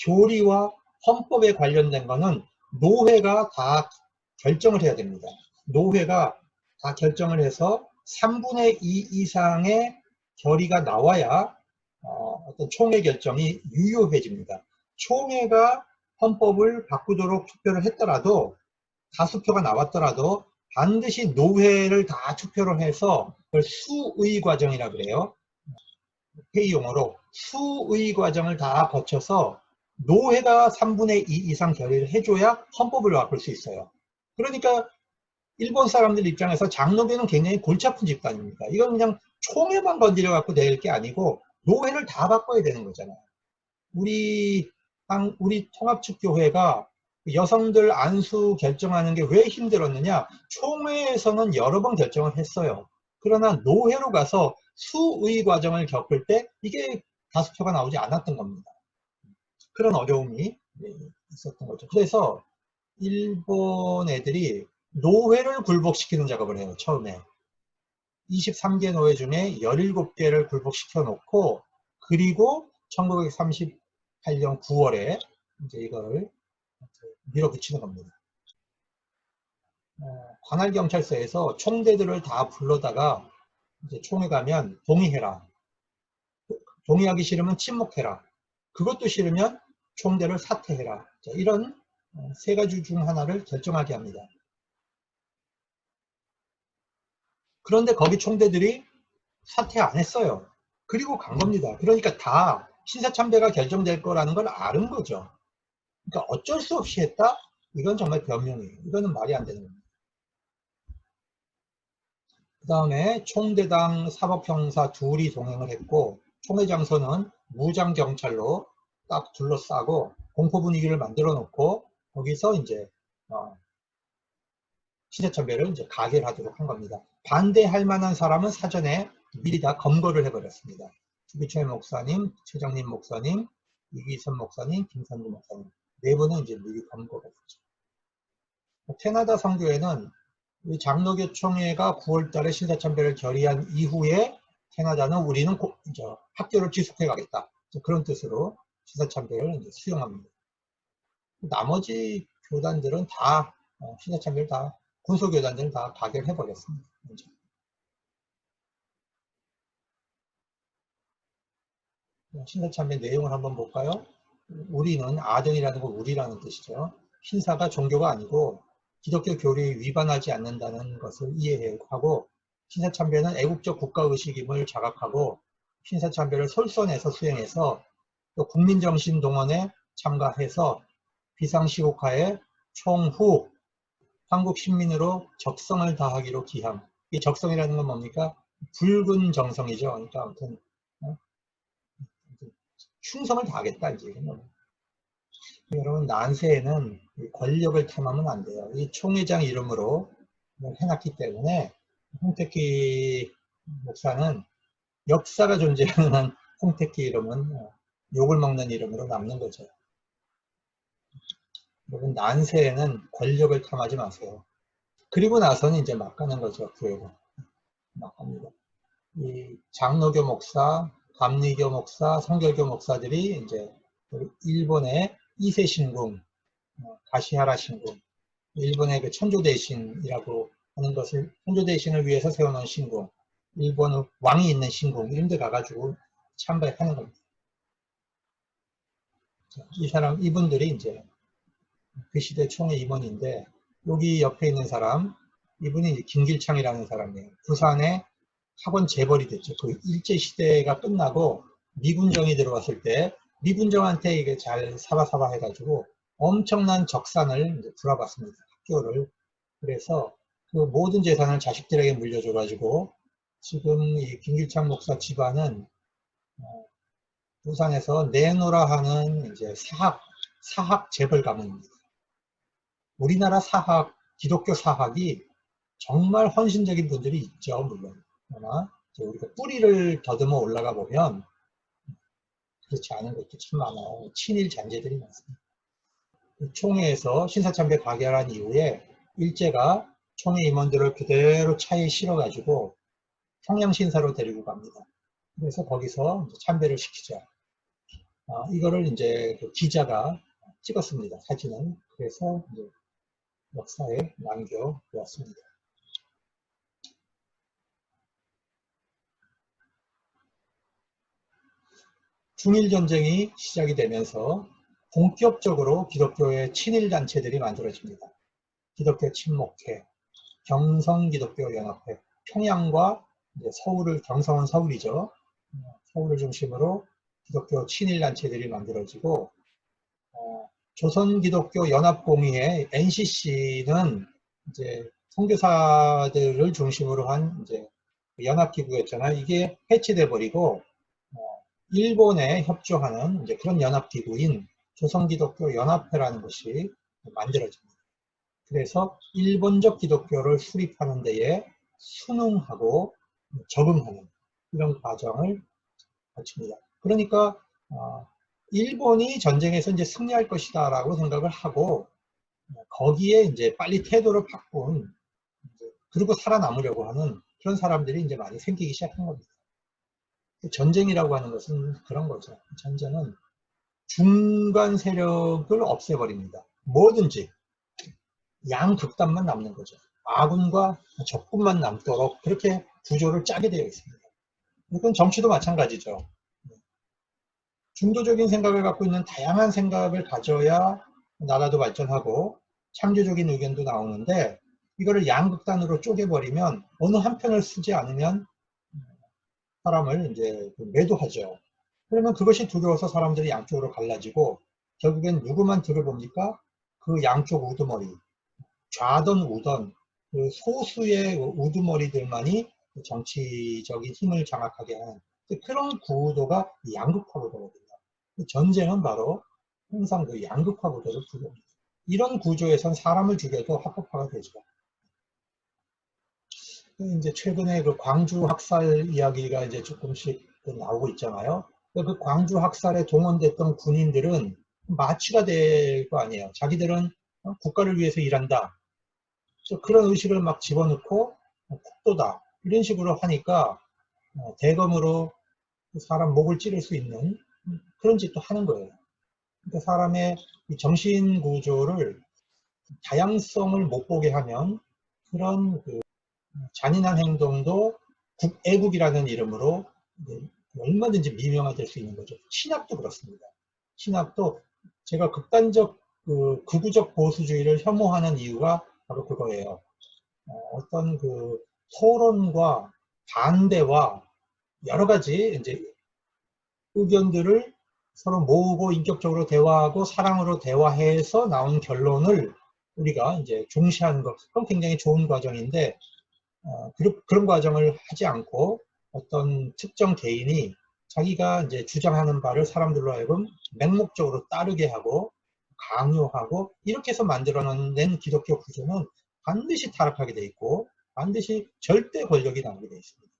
교리와 헌법에 관련된 거는 노회가 다 결정을 해야 됩니다. 노회가 다 결정을 해서 3분의 2 이상의 결의가 나와야 어떤 총회 결정이 유효해집니다. 총회가 헌법을 바꾸도록 투표를 했더라도, 다수표가 나왔더라도 반드시 노회를 다 투표를 해서 그걸 수의 과정이라 그래요. 회의용어로 수의 과정을 다 거쳐서 노회가 3분의 2 이상 결의를 해줘야 헌법을 바꿀 수 있어요. 그러니까 일본 사람들 입장에서 장로교는 굉장히 골치 아픈 집단입니다. 이건 그냥 총회만 건드려 갖고 될 게 아니고 노회를 다 바꿔야 되는 거잖아요. 우리 통합측교회가 여성들 안수 결정하는 게 왜 힘들었느냐, 총회에서는 여러 번 결정을 했어요. 그러나 노회로 가서 수의 과정을 겪을 때 이게 다수표가 나오지 않았던 겁니다. 그런 어려움이 있었던 거죠. 그래서 일본 애들이 노회를 굴복시키는 작업을 해요. 처음에 23개 노회 중에 17개를 굴복시켜 놓고, 그리고 1938년 9월에 이제 이걸 밀어붙이는 겁니다. 관할경찰서에서 총대들을 다 불러다가 이제 총회 가면 동의해라, 동의하기 싫으면 침묵해라, 그것도 싫으면 총대를 사퇴해라. 자, 이런 세 가지 중 하나를 결정하게 합니다. 그런데 거기 총대들이 사퇴 안 했어요. 그리고 간 겁니다. 그러니까 다 신사참배가 결정될 거라는 걸 아는 거죠. 그러니까 어쩔 수 없이 했다? 이건 정말 변명이에요. 이거는 말이 안 되는 겁니다. 그 다음에 총대당 사법형사 둘이 동행을 했고, 총회 장소는 무장경찰로 딱 둘러싸고 공포 분위기를 만들어 놓고, 거기서 이제 신사참배를 이제 가결하도록 한 겁니다. 반대할 만한 사람은 사전에 미리 다 검거를 해버렸습니다. 주기철 목사님, 최정림 목사님, 이기선 목사님, 김선주 목사님, 네 분은 이제 미리 검거가 됐죠. 캐나다 선교회는 장로교 총회가 9월 달에 신사참배를 결의한 이후에 캐나다는 우리는 학교를 지속해 가겠다, 그런 뜻으로 신사참배를 이제 수용합니다. 나머지 교단들은 다 신사참배를 다, 군소교단들은 다 가결해 버렸습니다. 신사참배 내용을 한번 볼까요? 우리는, 아등이라는 건 우리라는 뜻이죠. 신사가 종교가 아니고 기독교 교리에 위반하지 않는다는 것을 이해하고, 신사참배는 애국적 국가의식임을 자각하고, 신사참배를 솔선해서 수행해서 또 국민정신 동원에 참가해서 비상시국하에 총후 한국 시민으로 적성을 다하기로 기함. 이 적성이라는 건 뭡니까? 붉은 정성이죠. 그러니까 아무튼 충성을 다하겠다, 이제. 여러분, 난세에는 권력을 탐하면 안 돼요. 이 총회장 이름으로 해놨기 때문에 홍택기 목사는 역사가 존재하는 한 홍택기 이름은 욕을 먹는 이름으로 남는 거죠. 여러분, 난세에는 권력을 탐하지 마세요. 그리고 나서는 이제 막 가는 거죠. 교회가 막 갑니다. 이 장로교 목사, 감리교 목사, 성결교 목사들이 이제 일본의 이세 신궁, 가시하라 신궁, 일본의 그 천조대신이라고 하는 것을, 천조대신을 위해서 세워놓은 신궁, 일본 왕이 있는 신궁, 이런 데 가가지고 참배하는 겁니다. 이분들이 이제 그 시대 총회 임원인데, 여기 옆에 있는 사람, 이분이 이제 김길창이라는 사람이에요. 부산에 학원 재벌이 됐죠. 그 일제시대가 끝나고 미군정이 들어왔을 때 미군정한테 이게 잘 사바사바 해가지고 엄청난 적산을 이제 불어봤습니다. 학교를. 그래서 그 모든 재산을 자식들에게 물려줘가지고 지금 이 김길창 목사 집안은 부산에서 내노라 하는 이제 사학 재벌 가문입니다. 우리나라 사학, 기독교 사학이 정말 헌신적인 분들이 있죠, 물론. 그러나 우리가 뿌리를 더듬어 올라가 보면 그렇지 않은 것도 참 많아요. 친일 잔재들이 많습니다. 총회에서 신사참배 가결한 이후에 일제가 총회 임원들을 그대로 차에 실어가지고 평양신사로 데리고 갑니다. 그래서 거기서 참배를 시키죠. 이거를 이제 그 기자가 찍었습니다. 사진은. 그래서 이제 역사에 남겨두었습니다. 중일전쟁이 시작이 되면서 본격적으로 기독교의 친일단체들이 만들어집니다. 기독교 친목회, 경성기독교연합회, 평양과 서울을, 경성은 서울이죠. 서울을 중심으로 기독교 친일단체들이 만들어지고, 조선기독교연합공의회 NCC는 이제 선교사들을 중심으로 한 이제 연합기구였잖아요. 이게 해체돼 버리고 일본에 협조하는 이제 그런 연합기구인 조선기독교연합회라는 것이 만들어집니다. 그래서 일본적 기독교를 수립하는 데에 순응하고 적응하는 이런 과정을 거칩니다. 그러니까 일본이 전쟁에서 이제 승리할 것이다라고 생각을 하고 거기에 이제 빨리 태도를 바꾼 그리고 살아남으려고 하는 그런 사람들이 이제 많이 생기기 시작한 겁니다. 전쟁이라고 하는 것은 그런 거죠. 전쟁은 중간 세력을 없애버립니다. 뭐든지 양극단만 남는 거죠. 아군과 적군만 남도록 그렇게 구조를 짜게 되어 있습니다. 이건 정치도 마찬가지죠. 중도적인 생각을 갖고 있는 다양한 생각을 가져야 나라도 발전하고 창조적인 의견도 나오는데 이거를 양극단으로 쪼개버리면 어느 한편을 쓰지 않으면 사람을 이제 매도하죠. 그러면 그것이 두려워서 사람들이 양쪽으로 갈라지고 결국엔 누구만 들어봅니까? 그 양쪽 우두머리, 좌던 우던 그 소수의 우두머리들만이 정치적인 힘을 장악하게 하는 그런 구도가 양극화 구도거든요. 전쟁은 바로 항상 그 양극화 구도를 구조합니다. 이런 구조에선 사람을 죽여도 합법화가 되죠. 이제 최근에 그 광주 학살 이야기가 이제 조금씩 나오고 있잖아요. 그 광주 학살에 동원됐던 군인들은 마취가 될 거 아니에요. 자기들은 국가를 위해서 일한다. 그런 의식을 막 집어넣고 국도다. 이런 식으로 하니까 대검으로 사람 목을 찌를 수 있는 그런 짓도 하는 거예요. 그러니까 사람의 정신 구조를 다양성을 못 보게 하면 그런 그 잔인한 행동도 애국이라는 이름으로 얼마든지 미명화될 수 있는 거죠. 신학도 그렇습니다. 신학도 제가 극단적 극우적 보수주의를 혐오하는 이유가 바로 그거예요. 어떤 그 토론과 반대와 여러 가지 이제 의견들을 서로 모으고 인격적으로 대화하고 사랑으로 대화해서 나온 결론을 우리가 이제 중시하는 것, 그건 굉장히 좋은 과정인데 그런 과정을 하지 않고 어떤 특정 개인이 자기가 이제 주장하는 바를 사람들로 하여금 맹목적으로 따르게 하고 강요하고 이렇게 해서 만들어낸 기독교 구조는 반드시 타락하게 돼 있고 반드시 절대 권력이 나오게 돼 있습니다.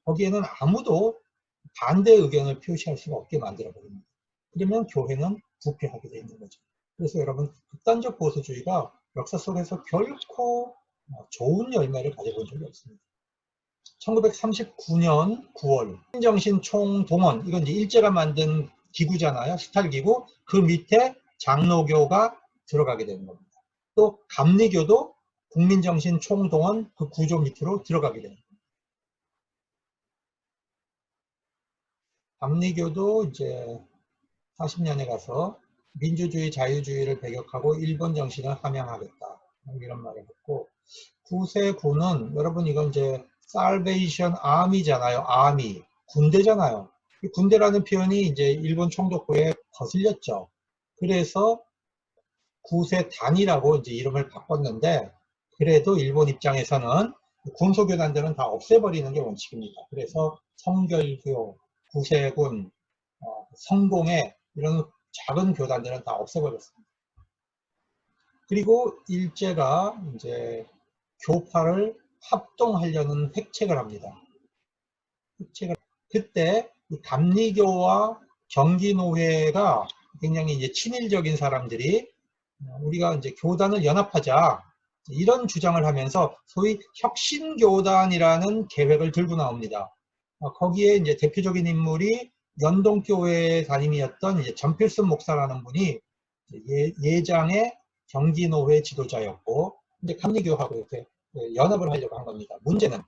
거기에는 아무도 반대 의견을 표시할 수가 없게 만들어버립니다. 그러면 교회는 부패하게 돼 있는 거죠. 그래서 여러분 극단적 보수주의가 역사 속에서 결코 좋은 열매를 가져본 적이 없습니다. 1939년 9월 신정신 총동원 이건 이제 일제가 만든 기구잖아요. 스탈기구. 그 밑에 장로교가 들어가게 되는 겁니다. 또 감리교도 국민정신 총동원 그 구조 밑으로 들어가게 됩니다. 감리교도 이제 40년에 가서 민주주의, 자유주의를 배격하고 일본 정신을 함양하겠다. 이런 말을 했고, 구세군은 여러분 이건 이제 살베이션 아미잖아요. 아미. 군대잖아요. 이 군대라는 표현이 이제 일본 총독부에 거슬렸죠. 그래서 구세단이라고 이제 이름을 바꿨는데 그래도 일본 입장에서는 군소교단들은 다 없애버리는 게 원칙입니다. 그래서 성결교, 구세군, 성공회 이런 작은 교단들은 다 없애버렸습니다. 그리고 일제가 이제 교파를 합동하려는 획책을 합니다. 그때 감리교와 경기노회가 굉장히 이제 친일적인 사람들이 우리가 이제 교단을 연합하자 이런 주장을 하면서 소위 혁신교단이라는 계획을 들고 나옵니다. 거기에 이제 대표적인 인물이 연동교회 담임이었던 이제 전필순 목사라는 분이 예장의 경기노회 지도자였고 이제 감리교하고 이렇게 연합을 하려고 한 겁니다. 문제는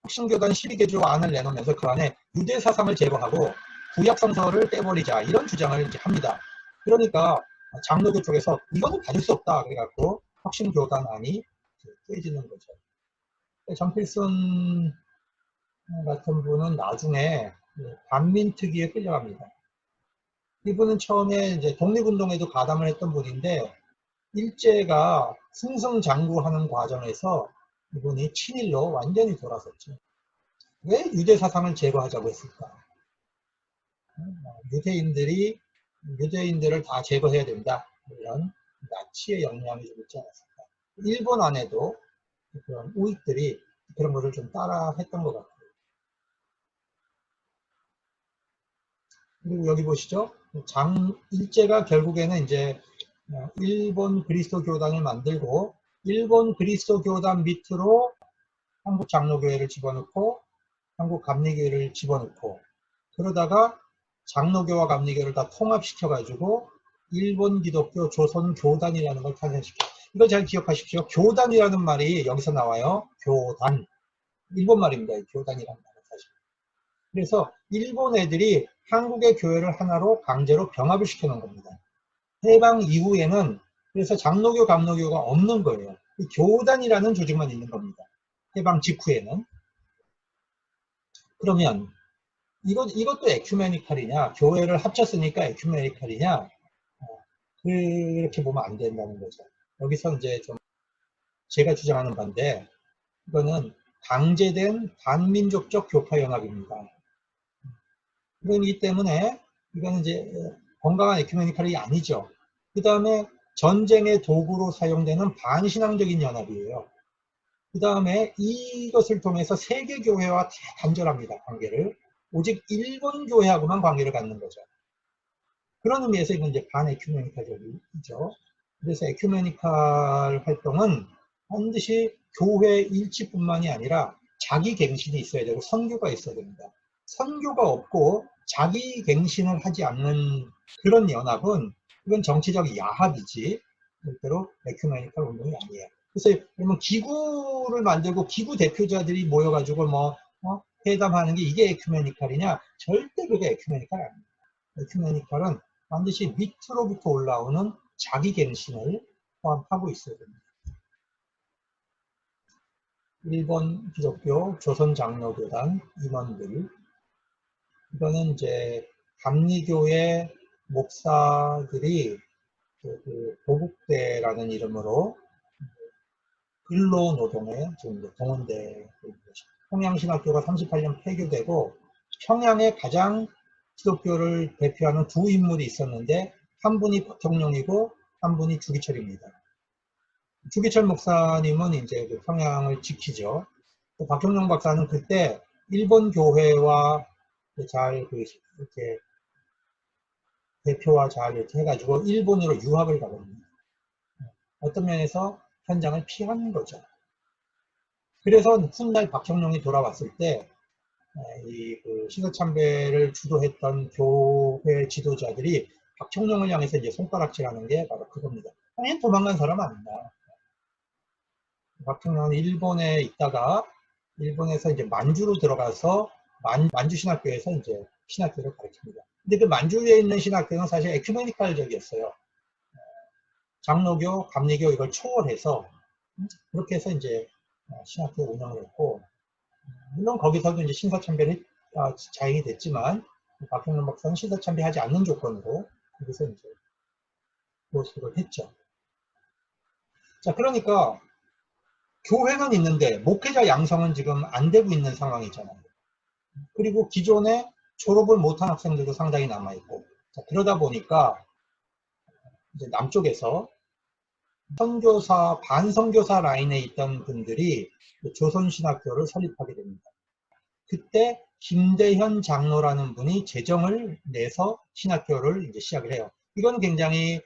혁신교단 12개조 안을 내놓으면서 그 안에 유대 사상을 제거하고 구약 성서를 떼버리자 이런 주장을 이제 합니다. 그러니까 장로교 쪽에서 이거는 받을 수 없다 그래갖고 혁신교단 안이 깨지는 거죠. 전필순 같은 분은 나중에 반민특위에 끌려갑니다. 이분은 처음에 이제 독립운동에도 가담을 했던 분인데 일제가 승승장구하는 과정에서 이분이 친일로 완전히 돌아섰죠. 왜 유대 사상을 제거하자고 했을까? 유대인들을 다 제거해야 된다. 이런 나치의 영향이 좀 있지 않았을까? 일본 안에도 그런 우익들이 그런 것을 좀 따라 했던 것 같아요. 그리고 여기 보시죠. 일제가 결국에는 이제 일본 그리스도 교단을 만들고 일본 그리스도 교단 밑으로 한국 장로교회를 집어넣고 한국 감리교회를 집어넣고 그러다가 장로교와 감리교를 다 통합시켜 가지고 일본 기독교 조선 교단이라는 걸 탄생시켜요. 이거 잘 기억하십시오. 교단이라는 말이 여기서 나와요. 교단. 일본 말입니다. 교단이라는 말은 사실. 그래서 일본 애들이 한국의 교회를 하나로 강제로 병합을 시켜놓은 겁니다. 해방 이후에는 그래서 장로교, 감로교가 없는 거예요. 교단이라는 조직만 있는 겁니다. 해방 직후에는. 그러면 이것도 에큐메니칼이냐? 교회를 합쳤으니까 에큐메니칼이냐? 그렇게 보면 안 된다는 거죠. 여기서 이제 좀 제가 주장하는 바인데 이거는 강제된 반민족적 교파연합입니다. 그렇기 때문에 이거는 이제 건강한 에큐메니칼이 아니죠. 그 다음에 전쟁의 도구로 사용되는 반신앙적인 연합이에요. 그 다음에 이것을 통해서 세계교회와 단절합니다. 관계를. 오직 일본 교회하고만 관계를 갖는 거죠. 그런 의미에서 이건 이제 반에큐메니칼적이죠. 그래서 에큐메니칼 활동은 반드시 교회 일치뿐만이 아니라 자기 갱신이 있어야 되고 선교가 있어야 됩니다. 선교가 없고 자기 갱신을 하지 않는 그런 연합은 이건 정치적 야합이지 절대로 에큐메니칼 운동이 아니에요. 그래서 그러면 기구를 만들고 기구 대표자들이 모여가지고 회담하는 게 이게 에큐메니칼이냐? 절대 그게 에큐메니칼 아닙니다. 에큐메니칼은 반드시 밑으로부터 올라오는 자기 갱신을 포함하고 있어야 됩니다. 일본 기독교 조선장로교단 임원들, 이거는 이제 감리교회 목사들이 보국대라는 이름으로 근로노동에 지금 동원되고 있는 것입니다. 평양신학교가 38년 폐교되고 평양에 가장 기독교를 대표하는 두 인물이 있었는데 한 분이 박형룡이고 한 분이 주기철입니다. 주기철 목사님은 이제 그 평양을 지키죠. 또 박형룡 박사는 그때 일본 교회와 잘 이렇게 대표와 잘 이렇게 해가지고 일본으로 유학을 가거든요. 어떤 면에서 현장을 피한 거죠. 그래서 훗날 박형룡이 돌아왔을 때 이 신사참배를 주도했던 교회 지도자들이 박형룡을 향해서 이제 손가락질하는 게 바로 그겁니다. 아니 도망간 사람 아니다. 박형룡은 일본에 있다가 일본에서 이제 만주로 들어가서 만주 신학교에서 이제 신학교를 가르칩니다. 근데 그 만주에 있는 신학교는 사실 에큐메니칼적이었어요. 장로교, 감리교 이걸 초월해서 그렇게 해서 이제 신학교 운영을 했고 물론 거기서도 이제 신사참배를 자행이 됐지만 박형룡 박사는 신사참배하지 않는 조건으로 거기서 이제 교수를 했죠. 자, 그러니까 교회는 있는데 목회자 양성은 지금 안 되고 있는 상황이잖아요. 그리고 기존에 졸업을 못한 학생들도 상당히 남아있고 그러다 보니까 이제 남쪽에서 선교사, 반선교사 라인에 있던 분들이 조선신학교를 설립하게 됩니다. 그때 김대현 장로라는 분이 재정을 내서 신학교를 이제 시작을 해요. 이건 굉장히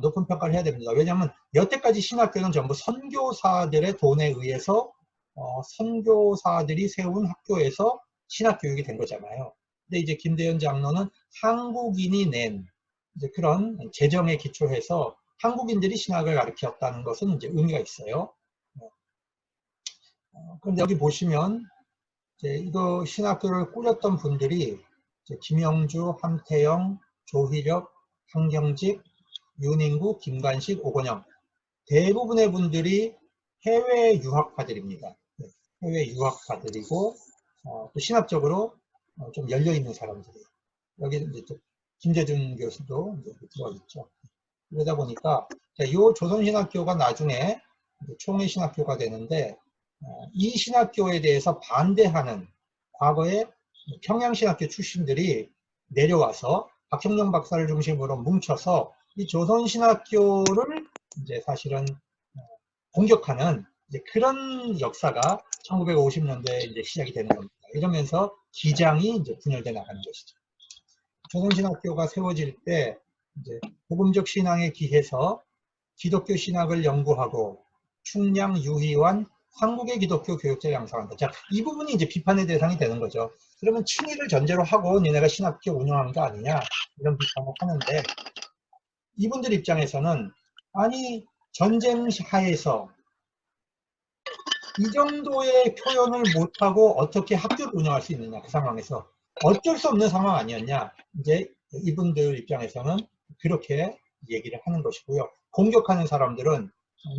높은 평가를 해야 됩니다. 왜냐하면 여태까지 신학교는 전부 선교사들의 돈에 의해서 선교사들이 세운 학교에서 신학교육이 된 거잖아요. 근데 이제 김대현 장로는 한국인이 낸 이제 그런 재정에 기초해서 한국인들이 신학을 가르쳤다는 것은 이제 의미가 있어요. 그런데 여기 보시면 이제 이거 신학교를 꾸렸던 분들이 김영주, 함태영, 조희력, 한경직, 윤인구, 김관식, 오건영 대부분의 분들이 해외 유학파들입니다. 해외 유학파들이고 또 신학적으로 좀 열려있는 사람들이에요. 여기 이제 김재준 교수도 이제 들어가 있죠. 그러다 보니까 이 조선신학교가 나중에 총회신학교가 되는데 이 신학교에 대해서 반대하는 과거에 평양신학교 출신들이 내려와서 박형룡 박사를 중심으로 뭉쳐서 이 조선신학교를 이제 사실은 공격하는 이제 그런 역사가 1950년대에 이제 시작이 되는 겁니다. 이러면서 기장이 이제 분열돼 나가는 것이죠. 조선신학교가 세워질 때 이제 복음적 신앙에 기해서 기독교 신학을 연구하고 충량 유희완 한국의 기독교 교육자 양성한다. 자, 이 부분이 이제 비판의 대상이 되는 거죠. 그러면 친일을 전제로 하고 니네가 신학교 운영한 거 아니냐 이런 비판을 하는데, 이분들 입장에서는 아니 전쟁 하에서 이 정도의 표현을 못하고 어떻게 학교를 운영할 수 있느냐, 그 상황에서 어쩔 수 없는 상황 아니었냐, 이제 이분들 입장에서는 그렇게 얘기를 하는 것이고요. 공격하는 사람들은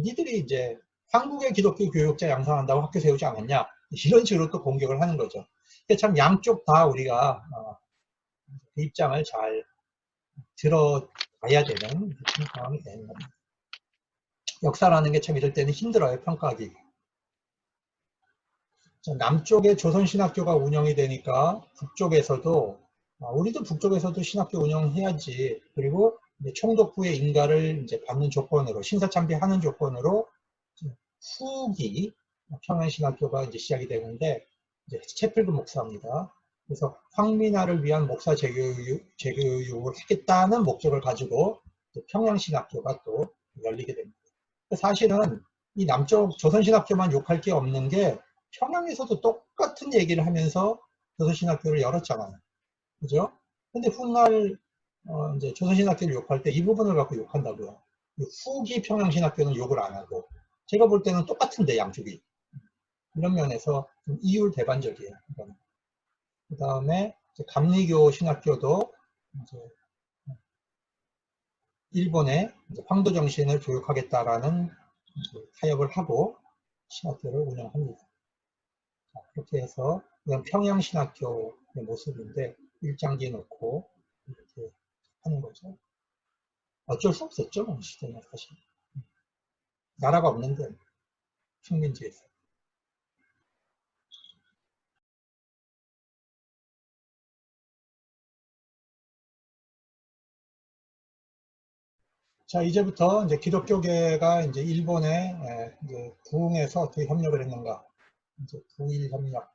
니들이 이제 한국의 기독교 교육자 양성한다고 학교 세우지 않았냐, 이런 식으로 또 공격을 하는 거죠. 참 양쪽 다 우리가 그 입장을 잘 들어봐야 되는 그런 상황이 되는 겁니다. 역사라는 게 참 이럴 때는 힘들어요, 평가하기. 남쪽에 조선신학교가 운영이 되니까 북쪽에서도 우리도 북쪽에서도 신학교 운영해야지, 그리고 총독부의 인가를 이제 받는 조건으로, 신사참배하는 조건으로 후기 평양신학교가 이제 시작이 되는데, 이제 채필금 목사입니다. 그래서 황민아를 위한 목사 재교육을 하겠다는 목적을 가지고 평양신학교가 또 열리게 됩니다. 사실은 이 남쪽 조선신학교만 욕할 게 없는 게, 평양에서도 똑같은 얘기를 하면서 조선신학교를 열었잖아요. 그죠? 근데 훗날 이제 조선신학교를 욕할 때 이 부분을 갖고 욕한다고요. 후기 평양신학교는 욕을 안 하고, 제가 볼 때는 똑같은데 양쪽이. 이런 면에서 좀 이율배반적이에요. 그 다음에 감리교 신학교도 이제 일본의 황도 정신을 교육하겠다라는 타협을 하고 신학교를 운영합니다. 그렇게 해서 이건 평양신학교의 모습인데, 일장기 놓고 이렇게 하는 거죠. 어쩔 수 없었죠, 뭐 시대는 사실. 나라가 없는데 식민지에서. 자, 이제부터 이제 기독교계가 이제 일본에 이제 부응해서 어떻게 협력을 했는가. 이제 부일 협력.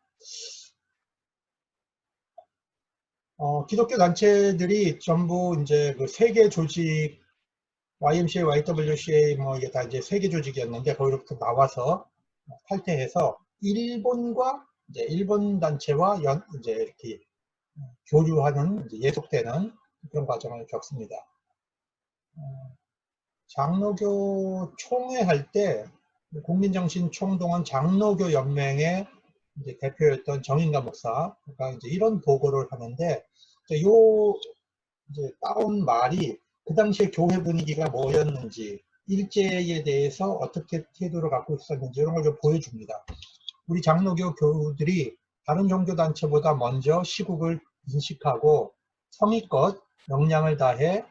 기독교 단체들이 전부 이제 그 세계 조직, YMCA, YWCA 뭐 이게 다 이제 세계 조직이었는데, 거기로부터 나와서 탈퇴해서 일본과 이제 일본 단체와 이제 이렇게 교류하는, 이제 예속되는 그런 과정을 겪습니다. 장로교 총회 할 때 국민정신 총동원 장로교 연맹의 이제 대표였던 정인가 목사가 이제 이런 보고를 하는데, 요 이제 따온 말이 그 당시에 교회 분위기가 뭐였는지, 일제에 대해서 어떻게 태도를 갖고 있었는지 이런 걸 좀 보여줍니다. 우리 장로교 교우들이 다른 종교단체보다 먼저 시국을 인식하고 성의껏 역량을 다해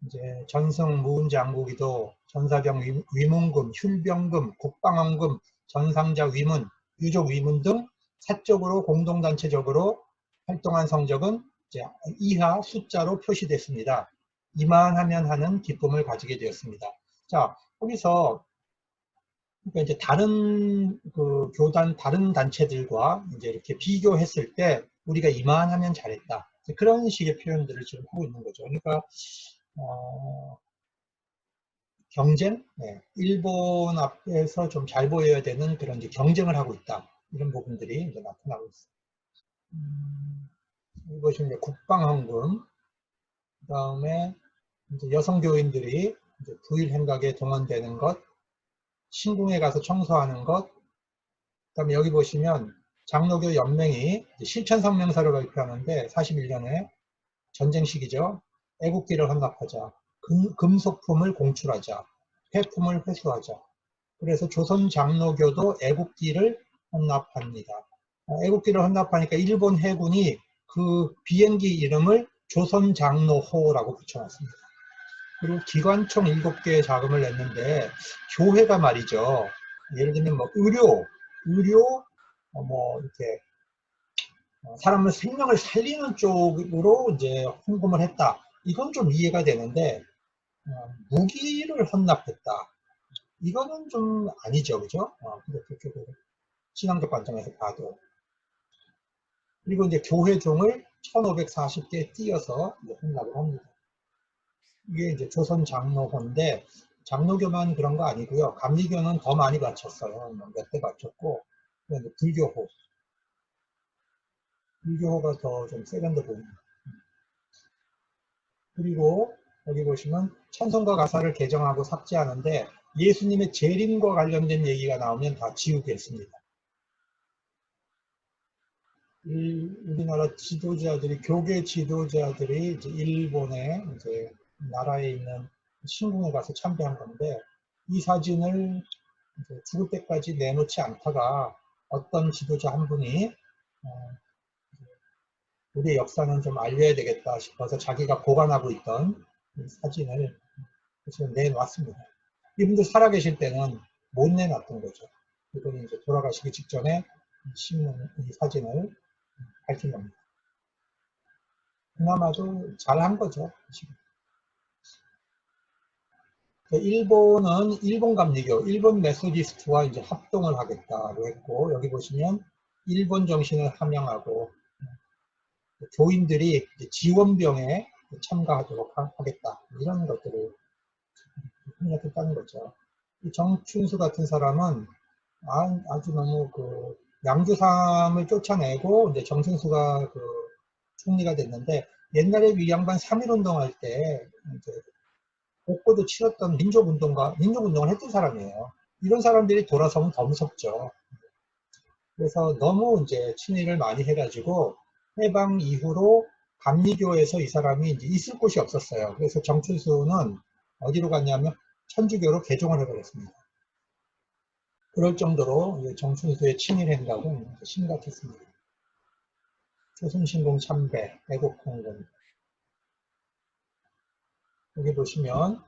이제 전승 무은장구기도, 전사병 위문금, 휼병금, 국방원금, 전상자 위문, 유족 위문 등 사적으로 공동단체적으로 활동한 성적은 이제 이하 숫자로 표시됐습니다. 이만하면 하는 기쁨을 가지게 되었습니다. 자, 거기서 그러니까 이제 다른 그 교단, 다른 단체들과 이제 이렇게 비교했을 때 우리가 이만하면 잘했다, 그런 식의 표현들을 지금 하고 있는 거죠. 그러니까 경쟁, 일본 앞에서 좀 잘 보여야 되는 그런 이제 경쟁을 하고 있다, 이런 부분들이 이제 나타나고 있습니다. 이것이 이제 국방헌금, 그 다음에 이제 여성 교인들이 이제 부일 행각에 동원되는 것, 신궁에 가서 청소하는 것, 그 다음에 여기 보시면 장로교 연맹이 실천 성명서를 발표하는데, 41년에 전쟁 시기죠. 애국기를 헌납하자, 금속품을 공출하자, 폐품을 회수하자. 그래서 조선 장로교도 애국기를 헌납합니다. 애국기를 헌납하니까 일본 해군이 그 비행기 이름을 조선장로호라고 붙여놨습니다. 그리고 기관총 7개의 자금을 냈는데, 교회가 말이죠, 예를 들면 뭐 의료, 뭐 이렇게 사람의 생명을 살리는 쪽으로 이제 헌금을 했다, 이건 좀 이해가 되는데, 무기를 헌납했다, 이거는 좀 아니죠, 그죠? 그쪽으로 신앙적 관점에서 봐도. 그리고 이제 교회종을 1540개 띄어서 혼납을 합니다. 이게 이제 조선 장로호인데, 장로교만 그런 거 아니고요. 감리교는 더 많이 바쳤어요. 몇 대 바쳤고, 그런데 불교호가 더 좀 세련돼 보입니다. 그리고 여기 보시면 찬송가 가사를 개정하고 삭제하는데, 예수님의 재림과 관련된 얘기가 나오면 다 지우겠습니다. 우리나라 지도자들이, 교계 지도자들이 이제 일본의 이제 나라에 있는 신궁에 가서 참배한 건데, 이 사진을 이제 죽을 때까지 내놓지 않다가 어떤 지도자 한 분이 우리의 역사는 좀 알려야 되겠다 싶어서 자기가 보관하고 있던 이 사진을 지금 내놨습니다. 이분들 살아계실 때는 못 내놨던 거죠. 이분이 이제 돌아가시기 직전에 이 사진을 밝힌 겁니다. 그나마도 잘한 거죠. 일본은 일본 감리교, 일본 메소디스트와 이제 합동을 하겠다고 했고, 여기 보시면 일본 정신을 함양하고 교인들이 지원병에 참가하도록 하겠다, 이런 것들을 협력했다는 거죠. 이 정춘수 같은 사람은 아주 너무 그 양주삼을 쫓아내고 이제 정춘수가 그 총리가 됐는데, 옛날에 이 양반 3.1운동 할 때 이제 복고도 치렀던 민족운동을 했던 사람이에요. 이런 사람들이 돌아서면 더 무섭죠. 그래서 너무 이제 친일을 많이 해가지고 해방 이후로 감리교에서 이 사람이 이제 있을 곳이 없었어요. 그래서 정춘수는 어디로 갔냐면 천주교로 개종을 해버렸습니다. 그럴 정도로 정춘수의 친일 행각은 심각했습니다. 조선신공 참배, 애국헌금. 여기 보시면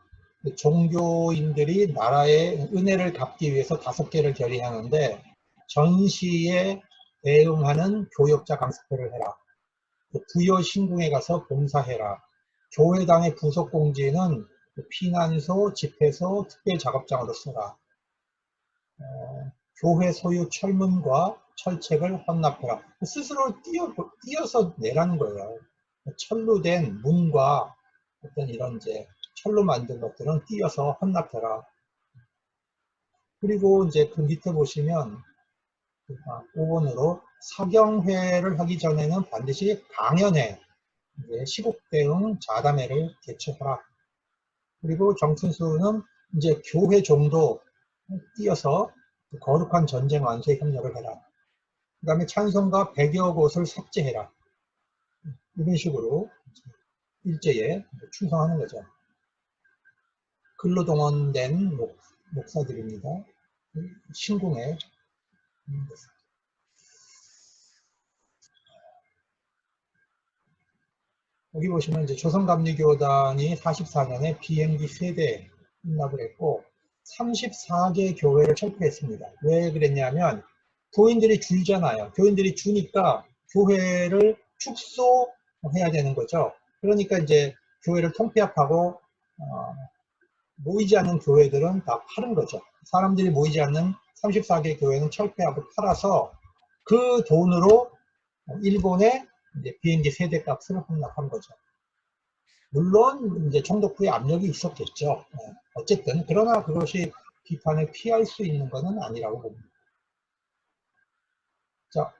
종교인들이 나라의 은혜를 갚기 위해서 5개를 결의하는데, 전시에 대응하는 교역자 강습회를 해라. 부여 신궁에 가서 봉사해라. 교회당의 부속공지는 피난소, 집회소, 특별작업장으로 써라. 교회 소유 철문과 철책을 헌납해라. 스스로 띄어서 내라는 거예요. 철로 된 문과 어떤 이런 이제 철로 만든 것들은 띄어서 헌납해라. 그리고 이제 그 밑에 보시면 5번으로 사경회를 하기 전에는 반드시 강연회, 시국대응 자담회를 개최하라. 그리고 정춘수는 이제 교회 종도 띄어서 거룩한 전쟁 완수에 협력을 해라. 그 다음에 찬송가 100여 곳을 삭제해라. 이런 식으로 일제에 충성하는 거죠. 근로동원된 목사들입니다. 신궁에. 여기 보시면 이제 조선감리교단이 44년에 비행기 3대 혼납을 했고 34개 교회를 철폐했습니다. 왜 그랬냐면 교인들이 줄잖아요. 교인들이 주니까 교회를 축소해야 되는 거죠. 그러니까 이제 교회를 통폐합하고 모이지 않는 교회들은 다 파는 거죠. 사람들이 모이지 않는 34개 교회는 철폐하고 팔아서 그 돈으로 일본의 이제 비행기 3대 값을 헌납한 거죠. 물론 이제 총독부의 압력이 있었겠죠. 어쨌든 그러나 그것이 비판을 피할 수 있는 것은 아니라고 봅니다. 자,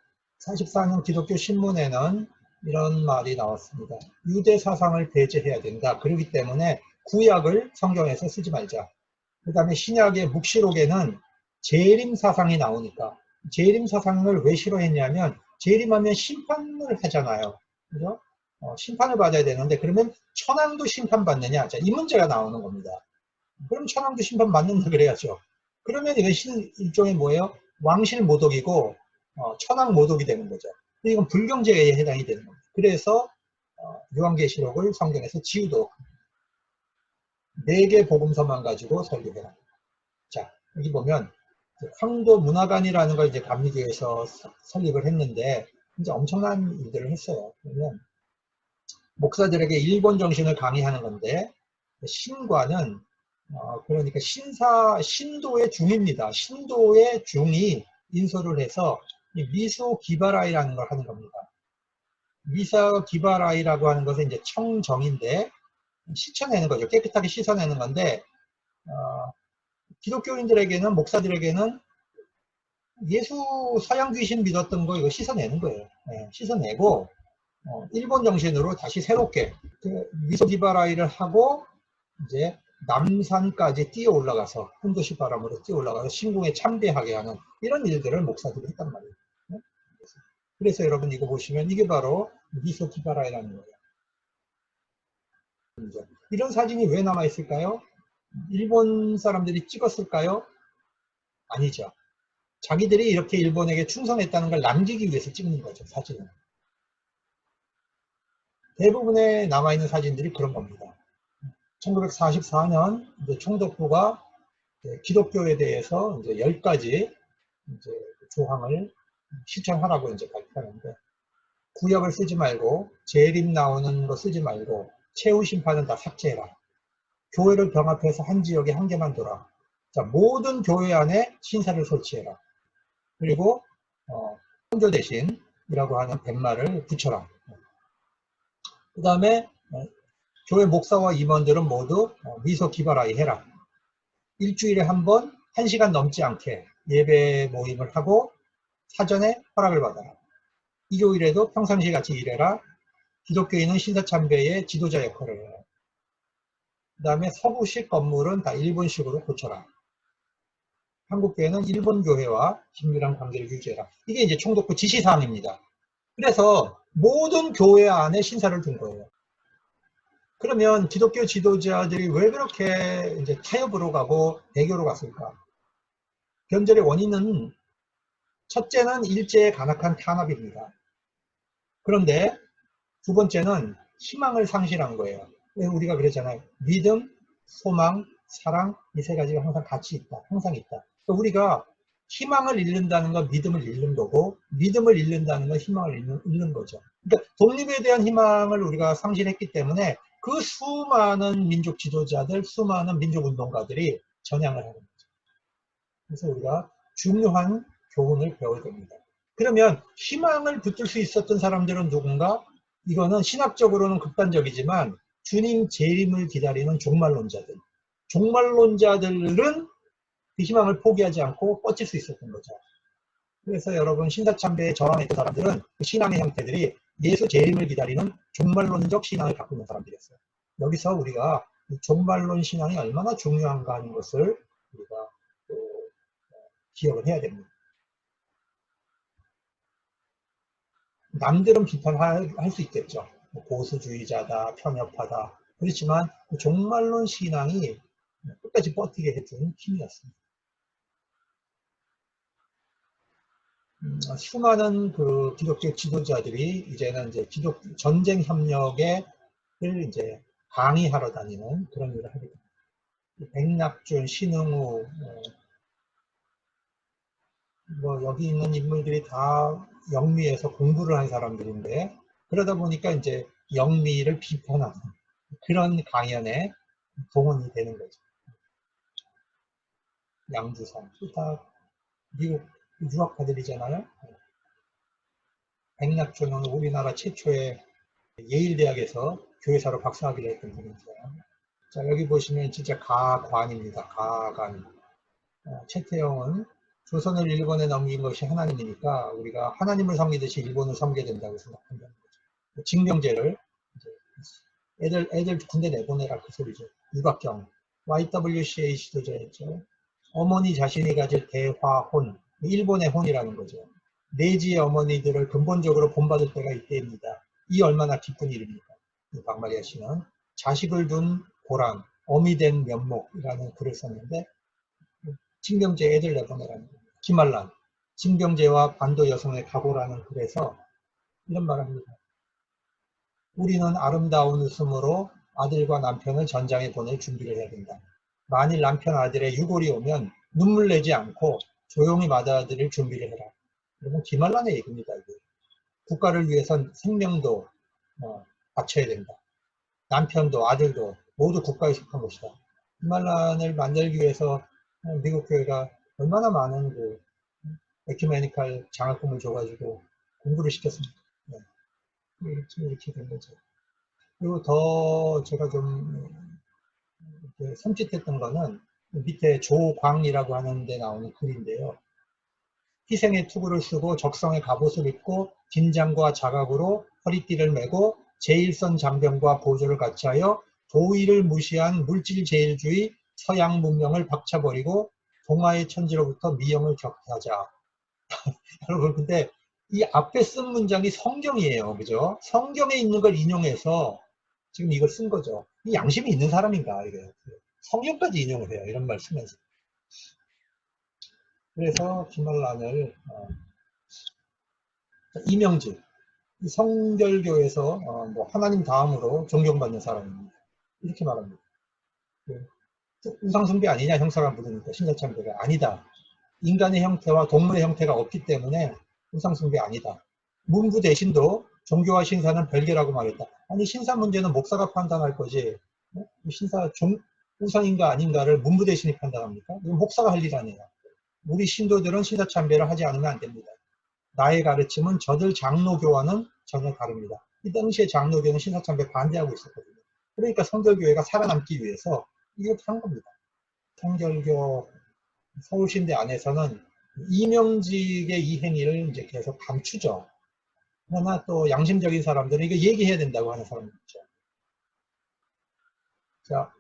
44년 기독교 신문에는 이런 말이 나왔습니다. 유대 사상을 배제해야 된다. 그렇기 때문에 구약을 성경에서 쓰지 말자. 그 다음에 신약의 묵시록에는 재림 사상이 나오니까, 재림 사상을 왜 싫어했냐면 재림하면 심판을 하잖아요. 그죠? 심판을 받아야 되는데 그러면 천황도 심판받느냐? 자, 이 문제가 나오는 겁니다. 그럼 천황도 심판받는다 그래야죠. 그러면 이건 일종의 뭐예요? 왕실 모독이고 천황 모독이 되는 거죠. 이건 불경제에 해당이 되는 겁니다. 그래서 요한계시록을 성경에서 지우도록 합니다. 4개 복음서만 가지고 설교해라. 자, 여기 보면 황도 문화관이라는 걸 이제 감리교에서 설립을 했는데 이제 엄청난 일들을 했어요. 그러면 목사들에게 일본 정신을 강의하는 건데, 신과는 그러니까 신도의 중입니다. 신도의 중이 인솔을 해서 미소 기바라이라는 걸 하는 겁니다. 미사 기바라이라고 하는 것은 이제 청정인데 씻어내는 거죠. 깨끗하게 씻어내는 건데 기독교인들에게는, 목사들에게는 예수 서양 귀신 믿었던 거 이거 씻어내는 거예요. 씻어내고 일본 정신으로 다시 새롭게 그 미소 기바라이를 하고 이제 남산까지 뛰어 올라가서 훈도시 바람으로 뛰어 올라가서 신궁에 참배하게 하는 이런 일들을 목사들이 했단 말이에요. 그래서 여러분 이거 보시면 이게 바로 미소 기바라이라는 거예요. 이런 사진이 왜 남아 있을까요? 일본 사람들이 찍었을까요? 아니죠. 자기들이 이렇게 일본에게 충성했다는 걸 남기기 위해서 찍는 거죠, 사진은. 대부분의 남아있는 사진들이 그런 겁니다. 1944년 이제 총독부가 기독교에 대해서 이제 10가지 이제 조항을 실천하라고 이제 발표하는데, 구역을 쓰지 말고, 재림 나오는 거 쓰지 말고, 최후 심판은 다 삭제해라. 교회를 병합해서 한 지역에 한 개만 둬라. 자, 모든 교회 안에 신사를 설치해라. 그리고 선교 대신이라고 하는 팻말을 붙여라. 그 다음에 교회 목사와 임원들은 모두 미소 기바라이 해라. 일주일에 한 번 1시간 넘지 않게 예배 모임을 하고 사전에 허락을 받아라. 일요일에도 평상시 같이 일해라. 기독교인은 신사참배의 지도자 역할을 해라. 그 다음에 서구식 건물은 다 일본식으로 고쳐라. 한국교회는 일본 교회와 긴밀한 관계를 유지해라. 이게 이제 총독부 지시사항입니다. 그래서 모든 교회 안에 신사를 둔 거예요. 그러면 기독교 지도자들이 왜 그렇게 이제 타협으로 가고 배교로 갔을까? 변절의 원인은 첫째는 일제의 간악한 탄압입니다. 그런데 두 번째는 희망을 상실한 거예요. 우리가 그랬잖아요. 믿음, 소망, 사랑, 이 세 가지가 항상 같이 있다. 항상 있다. 그러니까 우리가 희망을 잃는다는 건 믿음을 잃는 거고, 믿음을 잃는다는 건 희망을 잃는 거죠. 그러니까 독립에 대한 희망을 우리가 상실했기 때문에 그 수많은 민족 지도자들, 수많은 민족 운동가들이 전향을 하는 거죠. 그래서 우리가 중요한 교훈을 배워야 됩니다. 그러면 희망을 붙들 수 있었던 사람들은 누군가? 이거는 신학적으로는 극단적이지만 주님 재림을 기다리는 종말론자들. 종말론자들은 그 희망을 포기하지 않고 뻗칠 수 있었던 거죠. 그래서 여러분 신사참배에 저항했던 사람들은 그 신앙의 형태들이 예수 재림을 기다리는 종말론적 신앙을 갖고 있는 사람들이었어요. 여기서 우리가 종말론 신앙이 얼마나 중요한가 하는 것을 우리가 또 기억을 해야 됩니다. 남들은 비판할 수 있겠죠. 보수주의자다, 편협하다. 그렇지만 그 종말론 신앙이 끝까지 버티게 해준 힘이었습니다. 수많은 그 기독교 지도자들이 이제는 이제 전쟁 협력을 이제 강의하러 다니는 그런 일을 하게 됩니다. 백낙준, 신흥우, 뭐 여기 있는 인물들이 다 영미에서 공부를 한 사람들인데, 그러다 보니까 이제 영미를 비판하는 그런 강연에 동원이 되는 거죠. 양주선, 다 미국 유학파들이잖아요. 백낙준은 우리나라 최초의 예일대학에서 교회사로 박사학위를 했던 분이죠. 자, 여기 보시면 진짜 가관입니다. 가관. 최태영은 조선을 일본에 넘긴 것이 하나님이니까 우리가 하나님을 섬기듯이 일본을 섬겨야 된다고 생각한다는 거죠. 징병제를 애들 군대 내보내라 그 소리죠. 유각경, YWCA 지도자였죠. 어머니 자신이 가질 대화혼, 일본의 혼이라는 거죠. 내지의 어머니들을 근본적으로 본받을 때가 이때입니다. 이 얼마나 기쁜 일입니까? 박마리아 씨는 자식을 둔 고랑, 어미 된 면목이라는 글을 썼는데, 징병제 애들 내보내라는 거예요. 김말란, 징병제와 반도 여성의 각오라는 글에서 이런 말을 합니다. 우리는 아름다운 웃음으로 아들과 남편을 전장에 보낼 준비를 해야 된다. 만일 남편 아들의 유골이 오면 눈물 내지 않고 조용히 맞아들일 준비를 해라. 이건 김말란의 얘기입니다. 이게. 국가를 위해선 생명도 바쳐야 된다. 남편도 아들도 모두 국가에 속한 것이다. 김말란을 만들기 위해서 미국 교회가 얼마나 많은 그 에큐메니칼 장학금을 줘가지고 공부를 시켰습니다. 네. 이렇게 된 거죠. 그리고 더 제가 좀 섬찟했던 거는 밑에 조광이라고 하는 데 나오는 글인데요. 희생의 투구를 쓰고 적성의 갑옷을 입고 긴장과 자각으로 허리띠를 메고 제1선 장병과 보조를 같이하여 도의를 무시한 물질제일주의 서양 문명을 박차버리고 동아의 천지로부터 미형을 격퇴하자. 여러분, 근데 이 앞에 쓴 문장이 성경이에요. 그죠? 성경에 있는 걸 인용해서 지금 이걸 쓴 거죠. 이 양심이 있는 사람인가, 이게. 성경까지 인용을 해요. 이런 말 쓰면서. 그래서 김말란을 이명직, 성결교에서 뭐 하나님 다음으로 존경받는 사람입니다. 이렇게 말합니다. 우상숭배 아니냐, 형사가 물으니까 신자참배가 아니다. 인간의 형태와 동물의 형태가 없기 때문에 우상숭배 아니다. 문부 대신도 종교와 신사는 별개라고 말했다. 아니, 신사 문제는 목사가 판단할 거지. 신사 우상인가 아닌가를 문부 대신이 판단합니까? 이건 목사가 할 일 아니에요. 우리 신도들은 신사참배를 하지 않으면 안 됩니다. 나의 가르침은 저들 장로교와는 전혀 다릅니다. 이 당시에 장로교는 신사참배 반대하고 있었거든요. 그러니까 성결교회가 살아남기 위해서 이렇게 한 겁니다. 성결교 서울신대 안에서는 이명직의 이 행위를 이제 계속 감추죠. 그러나 또 양심적인 사람들은 이거 얘기해야 된다고 하는 사람이 있죠. 자,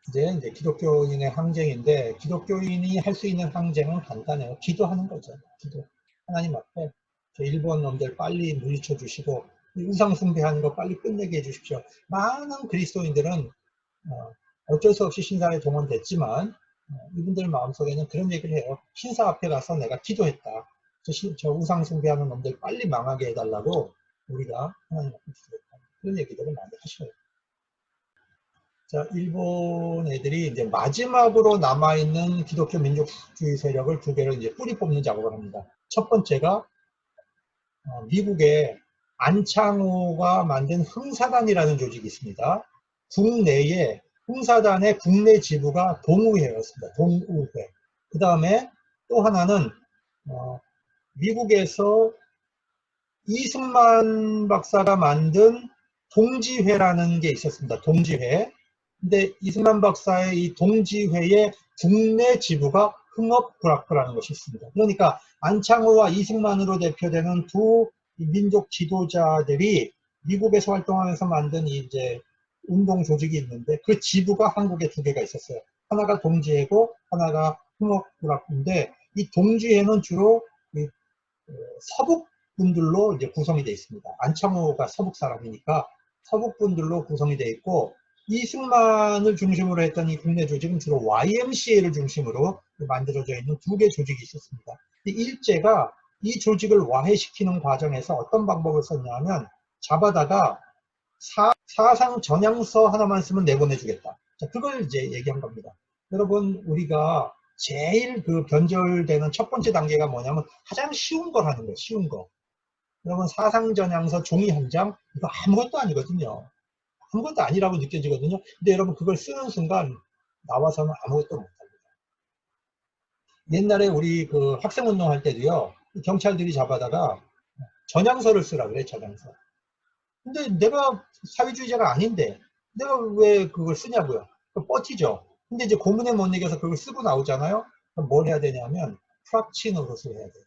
이제 기독교인의 항쟁인데, 기독교인이 할 수 있는 항쟁은 간단해요. 기도하는 거죠. 기도. 하나님 앞에 저 일본 놈들 빨리 물리쳐 주시고 우상 숭배하는 거 빨리 끝내게 해주십시오. 많은 그리스도인들은 어쩔 수 없이 신사에 동원됐지만 이분들 마음속에는 그런 얘기를 해요. 신사 앞에 가서 내가 기도했다. 저 우상 숭배하는 놈들 빨리 망하게 해달라고 우리가 하나님 앞에 기도했다. 그런 얘기들을 많이 하셔요. 자, 일본 애들이 이제 마지막으로 남아있는 기독교 민족주의 세력을 두 개를 이제 뿌리 뽑는 작업을 합니다. 첫 번째가 미국의 안창호가 만든 흥사단이라는 조직이 있습니다. 국내에 흥사단의 국내 지부가 동우회였습니다. 동우회. 그 다음에 또 하나는 미국에서 이승만 박사가 만든 동지회라는 게 있었습니다. 동지회. 근데 이승만 박사의 이 동지회의 국내 지부가 흥업브라크라는 것이 있습니다. 그러니까 안창호와 이승만으로 대표되는 두 민족 지도자들이 미국에서 활동하면서 만든 이제 운동 조직이 있는데 그 지부가 한국에 두 개가 있었어요. 하나가 동지회고 하나가 흥업브라크인데 이 동지회는 주로 서북 분들로 이제 구성이 되어 있습니다. 안창호가 서북 사람이니까 서북 분들로 구성이 되어 있고 이승만을 중심으로 했던 이 국내 조직은 주로 YMCA를 중심으로 만들어져 있는 두 개 조직이 있었습니다. 일제가 이 조직을 와해시키는 과정에서 어떤 방법을 썼냐면 잡아다가 사상 전향서 하나만 쓰면 내보내주겠다. 자, 그걸 이제 얘기한 겁니다. 여러분, 우리가 제일 그 변절되는 첫 번째 단계가 뭐냐면 가장 쉬운 걸 하는 거예요. 쉬운 거. 여러분, 사상전향서 종이 한 장, 이거 아무것도 아니거든요. 아무것도 아니라고 느껴지거든요. 근데 여러분, 그걸 쓰는 순간 나와서는 아무것도 못합니다. 옛날에 우리 그 학생운동 할 때도요, 경찰들이 잡아다가 전향서를 쓰라 그래, 전향서. 근데 내가 사회주의자가 아닌데 내가 왜 그걸 쓰냐고요. 뻗치죠. 근데 이제 고문에 못 이겨서 그걸 쓰고 나오잖아요. 그럼 뭘 해야 되냐면 프락치 노릇을 해야 돼요.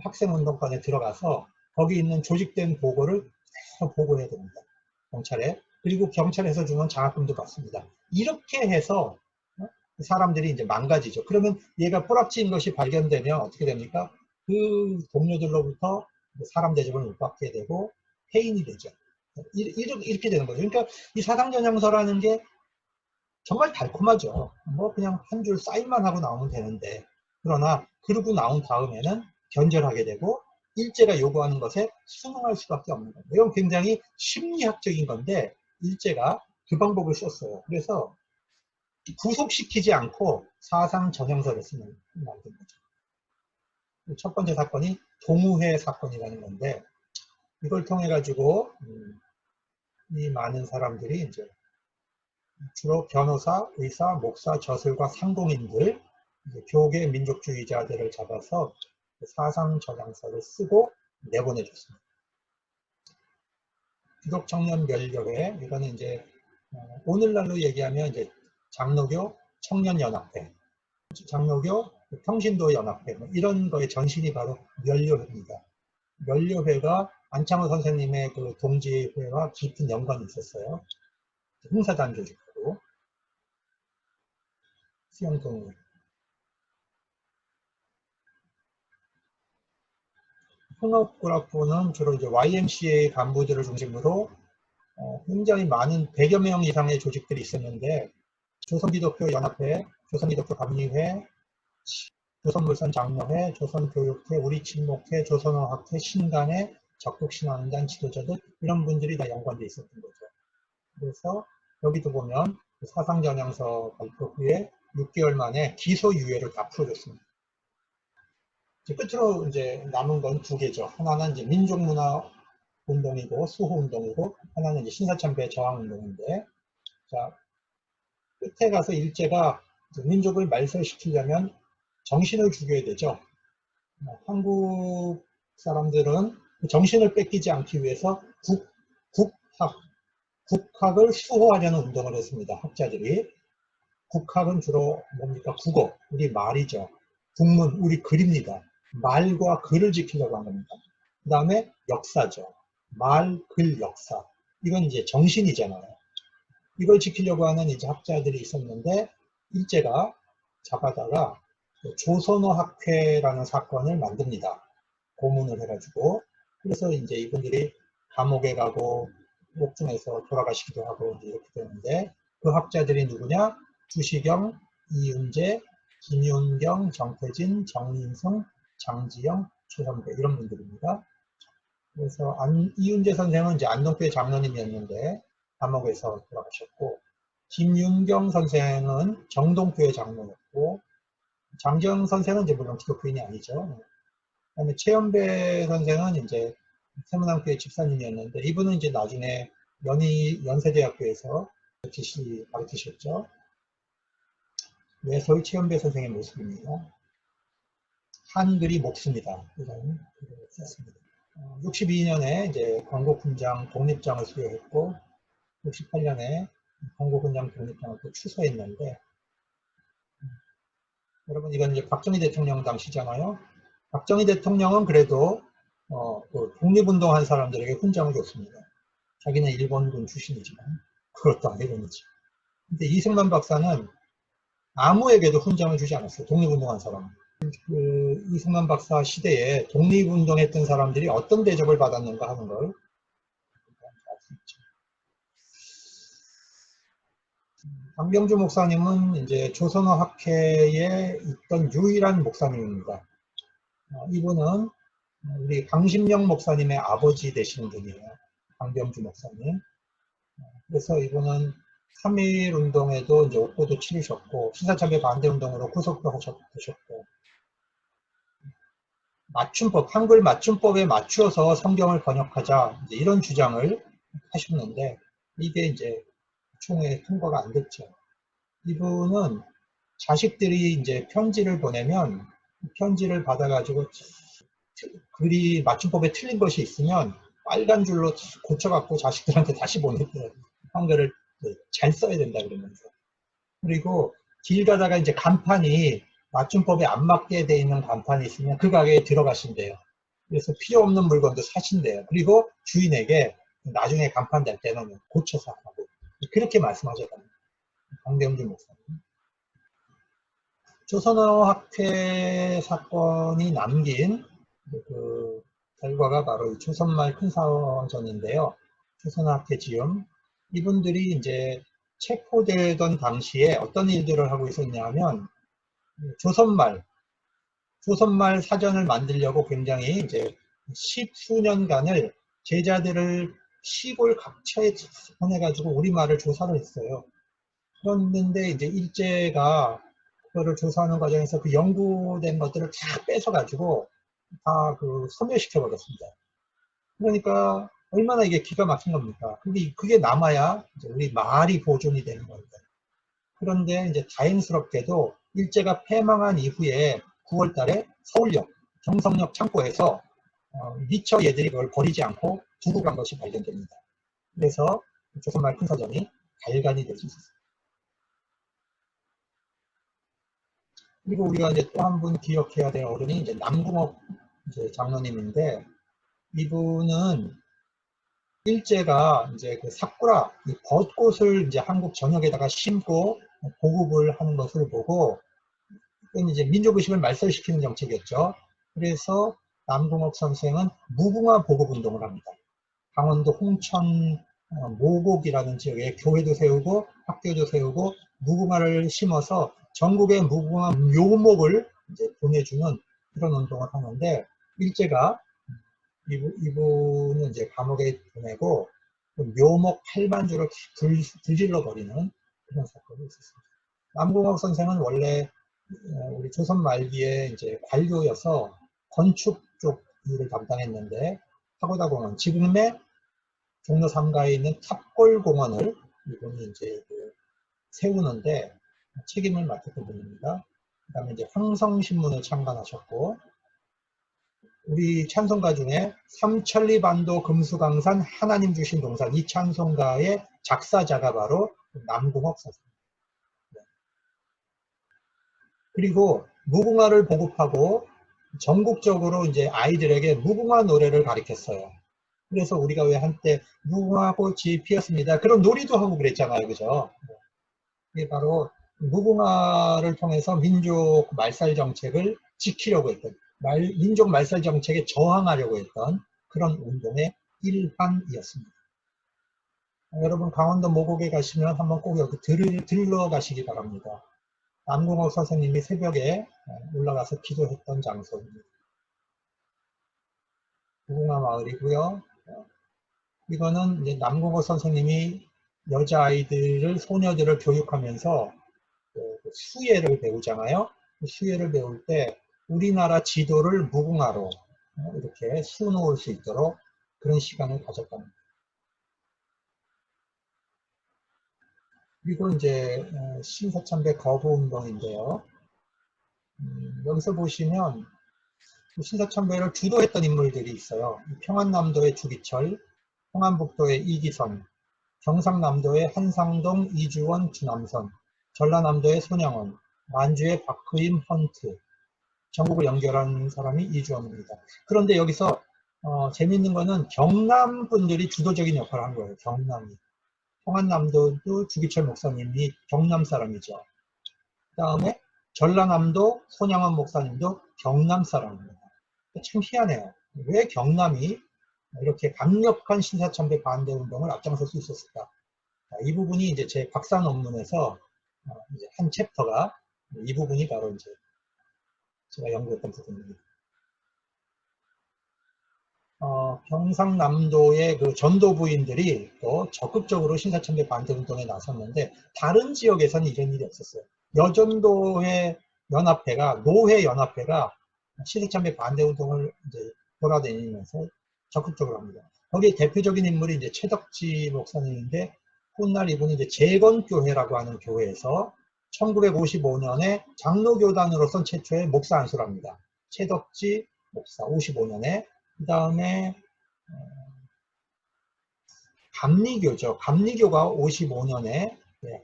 학생운동권에 들어가서 거기 있는 조직된 보고를 보고해야 됩니다. 경찰에. 그리고 경찰에서 주는 장학금도 받습니다. 이렇게 해서 사람들이 이제 망가지죠. 그러면 얘가 뿌락치인 것이 발견되면 어떻게 됩니까? 그 동료들로부터 사람 대접을 못 받게 되고 폐인이 되죠. 이렇게 되는 거죠. 그러니까 이 사상전향서라는 게 정말 달콤하죠. 뭐 그냥 한 줄 사인만 하고 나오면 되는데, 그러나 그러고 나온 다음에는 변절하게 되고 일제가 요구하는 것에 순응할 수밖에 없는 겁니다. 이건 굉장히 심리학적인 건데 일제가 그 방법을 썼어요. 그래서 구속시키지 않고 사상 전형서를 쓰는 만든 거죠. 첫 번째 사건이 동우회 사건이라는 건데 이걸 통해 가지고 이 많은 사람들이 이제 주로 변호사, 의사, 목사, 저술과 상공인들, 교계 민족주의자들을 잡아서 사상 전향서를 쓰고 내보내줬습니다. 기독청년 면력회, 이거는 이제 오늘날로 얘기하면 이제 장로교 청년연합회, 장로교 평신도 연합회, 이런 거의 전신이 바로 면료회입니다. 면료회가 안창호 선생님의 그 동지회와 깊은 연관이 있었어요. 흥사단 조직하고 수영동회. 통합그룹은 주로 이제 YMCA 간부들을 중심으로 굉장히 많은 100여 명 이상의 조직들이 있었는데, 조선기독교 연합회, 조선기독교 감리회, 조선물산 장로회, 조선교육회, 우리친목회, 조선어학회, 신간회, 적극신앙단 지도자들, 이런 분들이 다 연관되어 있었던 거죠. 그래서 여기도 보면 사상전향서 발표 후에 6개월 만에 기소유예를 다 풀어줬습니다. 이제 끝으로 이제 남은 건 두 개죠. 하나는 이제 민족문화운동이고 수호운동이고, 하나는 이제 신사참배 저항운동인데, 자, 끝에 가서 일제가 민족을 말살시키려면 정신을 죽여야 되죠. 한국 사람들은 정신을 뺏기지 않기 위해서 국학을 수호하려는 운동을 했습니다. 학자들이. 국학은 주로 뭡니까? 국어, 우리 말이죠. 국문, 우리 글입니다. 말과 글을 지키려고 한 겁니다. 그 다음에 역사죠. 말, 글, 역사. 이건 이제 정신이잖아요. 이걸 지키려고 하는 이제 학자들이 있었는데, 일제가 잡아다가 조선어학회라는 사건을 만듭니다. 고문을 해가지고. 그래서 이제 이분들이 감옥에 가고 옥중에서 돌아가시기도 하고 이렇게 되는데, 그 학자들이 누구냐? 주시경, 이은재, 김윤경, 정태진, 정인성, 장지영, 최선배, 이런 분들입니다. 그래서 이은재 선생은 이제 안동교회 장로님이었는데 감옥에서 돌아가셨고, 김윤경 선생은 정동교회 장로였고, 장지영 선생은 이제 물론 기독교인이 아니죠. 그다음에 최연배 선생은 이제 세문안교회 집사님이었는데, 이분은 이제 나중에 연세대학교에서 가르치셨죠. 네, 서울 최연배 선생의 모습입니다. 한글이 목수입니다. 이런 글을 썼습니다. 62년에 이제 광고훈장 독립장을 수여했고, 68년에 광고훈장 독립장을 또 취소했는데, 여러분 이건 이제 박정희 대통령 당시잖아요. 박정희 대통령은 그래도 그 독립운동한 사람들에게 훈장을 줬습니다. 자기는 일본군 출신이지만 그것도 아니지. 근데 이승만 박사는 아무에게도 훈장을 주지 않았어요. 독립운동한 사람. 그 이승만 박사 시대에 독립운동했던 사람들이 어떤 대접을 받았는가 하는 걸 알 수 있죠. 강병주 목사님은 이제 조선어학회에 있던 유일한 목사님입니다. 이분은 우리 강심영 목사님의 아버지 되시는 분이에요. 강병주 목사님. 그래서 이분은 3.1 운동에도 이제 옥고도 치르셨고, 신사참배 반대 운동으로 구속도 하셨고, 맞춤법, 한글 맞춤법에 맞추어서 성경을 번역하자, 이제 이런 주장을 하셨는데, 이게 이제 총회 통과가 안 됐죠. 이분은 자식들이 이제 편지를 보내면 편지를 받아가지고 글이 맞춤법에 틀린 것이 있으면 빨간 줄로 고쳐갖고 자식들한테 다시 보냈대요. 한글을 잘 써야 된다 그러면서. 그리고 길 가다가 이제 간판이 맞춤법에 안 맞게 돼 있는 간판이 있으면 그 가게에 들어가신대요. 그래서 필요 없는 물건도 사신대요. 그리고 주인에게 나중에 간판 될 때는 고쳐서 하고, 그렇게 말씀하셨답니다. 강병주 목사님. 조선어학회 사건이 남긴 그 결과가 바로 조선말 큰사전인데요. 조선어학회 지음. 이분들이 이제 체포되던 당시에 어떤 일들을 하고 있었냐면, 조선말 사전을 만들려고 굉장히 이제 10수년간을 제자들을 시골 각처에 보내가지고 우리말을 조사를 했어요. 그런데 이제 일제가 그거를 조사하는 과정에서 그 연구된 것들을 다 뺏어가지고 다 그 소멸시켜 버렸습니다. 그러니까 얼마나 이게 기가 막힌 겁니까? 그게 남아야 이제 우리 말이 보존이 되는 겁니다. 그런데 이제 다행스럽게도 일제가 패망한 이후에 9월 달에 서울역, 경성역 창고에서 미처 얘들이 그걸 버리지 않고 두고 간 것이 발견됩니다. 그래서 조선말 큰사전이 발간이 될 수 있었어요. 그리고 우리가 이제 또 한 분 기억해야 될 어른이 이제 남궁옥 이제 장로님인데, 이분은 일제가 이제 그 사쿠라, 이 벚꽃을 이제 한국 전역에다가 심고 보급을 하는 것을 보고, 이건 이제 민족의식을 말살시키는 정책이었죠. 그래서 남궁옥 선생은 무궁화 보급 운동을 합니다. 강원도 홍천 모곡이라는 지역에 교회도 세우고 학교도 세우고 무궁화를 심어서 전국의 무궁화 묘목을 이제 보내주는 그런 운동을 하는데, 일제가 이분은 이제 감옥에 보내고 묘목 8만주를 불질러 버리는 그런 사건이 있었습니다. 남궁옥 선생은 원래 우리 조선 말기에 이제 관료여서 건축 쪽 일을 담당했는데, 파고다공원, 지금의 종로 3가에 있는 탑골공원을 이분이 이제 세우는데 책임을 맡았던 분입니다. 그 다음에 이제 황성신문을 창간하셨고, 우리 찬송가 중에 삼천리반도 금수강산 하나님 주신 동산, 이 찬송가의 작사자가 바로 남궁옥 선생입니다. 그리고 무궁화를 보급하고 전국적으로 이제 아이들에게 무궁화 노래를 가르쳤어요. 그래서 우리가 왜 한때 무궁화 꽃이 피었습니다, 그런 놀이도 하고 그랬잖아요, 그죠? 이게 바로 무궁화를 통해서 민족 말살 정책을 지키려고 했던, 민족 말살 정책에 저항하려고 했던 그런 운동의 일환이었습니다. 여러분 강원도 모곡에 가시면 한번 꼭 여기 들러 가시기 바랍니다. 남궁옥 선생님이 새벽에 올라가서 기도했던 장소입니다. 무궁화 마을이고요. 이거는 이제 남궁옥 선생님이 여자아이들을, 소녀들을 교육하면서 수예를 배우잖아요. 수예를 배울 때 우리나라 지도를 무궁화로 이렇게 수놓을 수 있도록 그런 시간을 가졌답니다. 그리고 이제 신사참배 거부운동인데요. 여기서 보시면 신사참배를 주도했던 인물들이 있어요. 평안남도의 주기철, 홍안북도의 이기선, 경상남도의 한상동, 이주원, 주남선, 전라남도의 손양원, 만주의 박흐임, 헌트, 전국을 연결한 사람이 이주원입니다. 그런데 여기서 재밌는 거는 경남 분들이 주도적인 역할을 한 거예요. 경남이. 평안남도도 주기철 목사님이 경남 사람이죠. 그 다음에 전라남도 손양원 목사님도 경남 사람입니다. 참 희한해요. 왜 경남이 이렇게 강력한 신사참배 반대 운동을 앞장설 수 있었을까? 이 부분이 이제 제 박사 논문에서 이제 한 챕터가, 이 부분이 바로 이제 제가 연구했던 부분입니다. 경상남도의 그 전도부인들이 또 적극적으로 신사참배 반대 운동에 나섰는데, 다른 지역에서는 이런 일이 없었어요. 여전도회 연합회가, 노회 연합회가 신사참배 반대 운동을 이제 돌아다니면서 적극적으로 합니다. 거기에 대표적인 인물이 이제 최덕지 목사님인데, 훗날 이분이 이제 재건교회라고 하는 교회에서 1955년에 장로교단으로서 최초의 목사 안수를 합니다. 최덕지 목사 55년에. 그 다음에 감리교죠. 감리교가 55년에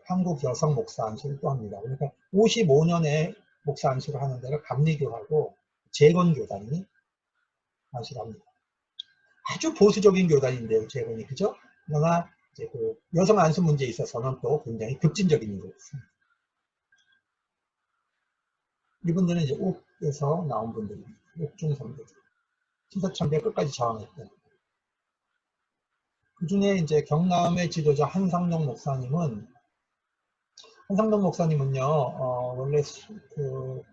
한국 여성 목사 안수를 또 합니다. 그러니까 55년에 목사 안수를 하는 데가 감리교하고 재건교단이 안수를 합니다. 아주 보수적인 교단인데요, 재건이, 그죠? 그러나 이제 그 여성 안수 문제에 있어서는 또 굉장히 급진적인 일이었습니다. 이분들은 이제 옥에서 나온 분들입니다. 옥중 선배들. 신사참배 끝까지 저항했던. 그 중에 이제 경남의 지도자 한상동 목사님은요, 원래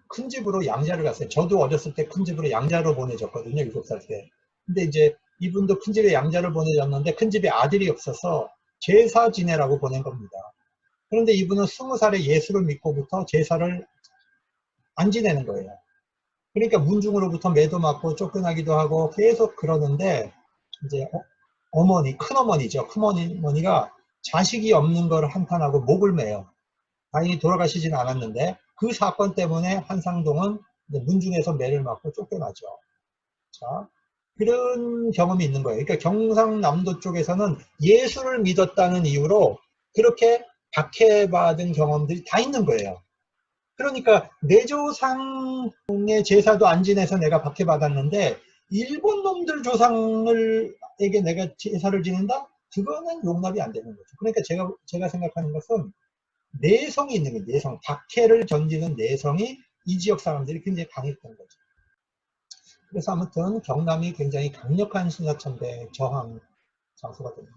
큰 집으로 양자를 갔어요. 저도 어렸을 때 큰 집으로 양자로 보내졌거든요, 7살 때. 근데 이제 이분도 큰 집에 양자를 보내졌는데 큰 집에 아들이 없어서 제사 지내라고 보낸 겁니다. 그런데 이분은 20살에 예수를 믿고부터 제사를 안 지내는 거예요. 그러니까 문중으로부터 매도 맞고 쫓겨나기도 하고 계속 그러는데, 이제 큰어머니죠. 큰어머니가 자식이 없는 걸 한탄하고 목을 매요. 다행히 돌아가시지는 않았는데, 그 사건 때문에 한상동은 문중에서 매를 맞고 쫓겨나죠. 자, 그런 경험이 있는 거예요. 그러니까 경상남도 쪽에서는 예수를 믿었다는 이유로 그렇게 박해받은 경험들이 다 있는 거예요. 그러니까 내 조상의 제사도 안 지내서 내가 박해받았는데 일본 놈들 조상을에게 내가 제사를 지낸다? 그거는 용납이 안 되는 거죠. 그러니까 제가 생각하는 것은 내성이 있는 거예요. 내성. 박해를 견디는 내성이 이 지역 사람들이 굉장히 강했던 거죠. 그래서 아무튼 경남이 굉장히 강력한 신사참배 저항 장소가 됩니다.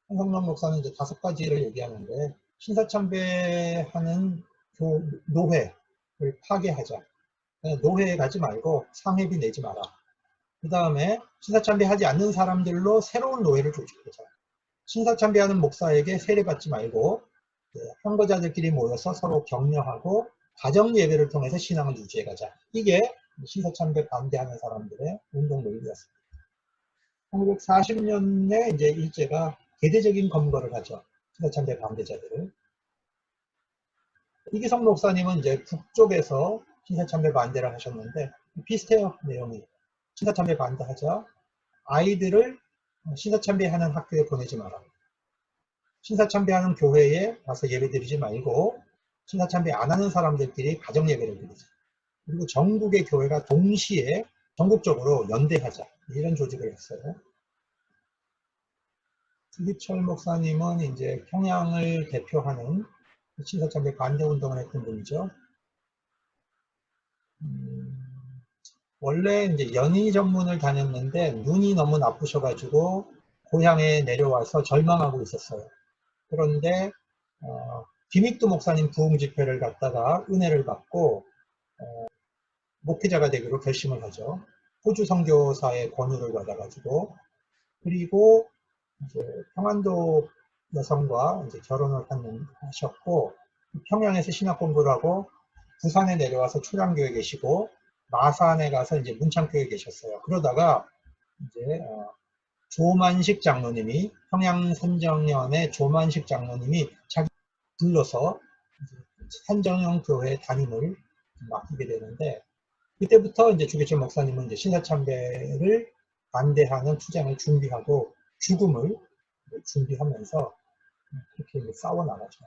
한성남 목사는 이제 5가지를 얘기하는데, 신사참배하는 노회를 파괴하자. 노회에 가지 말고 상회비 내지 마라. 그 다음에 신사참배하지 않는 사람들로 새로운 노회를 조직하자. 신사참배하는 목사에게 세례받지 말고 선거자들끼리 모여서 서로 격려하고 가정 예배를 통해서 신앙을 유지해가자. 이게 신사참배 반대하는 사람들의 운동 논리였습니다. 1940년에 이제 일제가 대대적인 검거를 하죠. 신사참배 반대자들을. 이기성 목사님은 이제 북쪽에서 신사참배 반대를 하셨는데 비슷해요, 내용이. 신사참배 반대하자. 아이들을 신사참배하는 학교에 보내지 마라. 신사참배하는 교회에 가서 예배드리지 말고 신사참배 안 하는 사람들끼리 가정예배를 드리자. 그리고 전국의 교회가 동시에 전국적으로 연대하자. 이런 조직을 했어요. 이기철 목사님은 이제 평양을 대표하는 신사참배 반대 운동을 했던 분이죠. 원래 이제 연희 전문을 다녔는데 눈이 너무 나쁘셔가지고 고향에 내려와서 절망하고 있었어요. 그런데 김익두 목사님 부흥 집회를 갔다가 은혜를 받고 목회자가 되기로 결심을 하죠. 호주 선교사의 권유를 받아가지고. 그리고 이제 평안도 여성과 이제 결혼을 하셨고, 평양에서 신학 공부를 하고 부산에 내려와서 초량교에 계시고 마산에 가서 이제 문창교에 계셨어요. 그러다가 이제 조만식 장로님이, 평양 선정연의 조만식 장로님이 자기 불러서 산정형 교회 담임을 맡기게 되는데, 그때부터 이제 주기철 목사님은 이제 신사참배를 반대하는 투쟁을 준비하고 죽음을 준비하면서 그렇게 싸워 나가죠.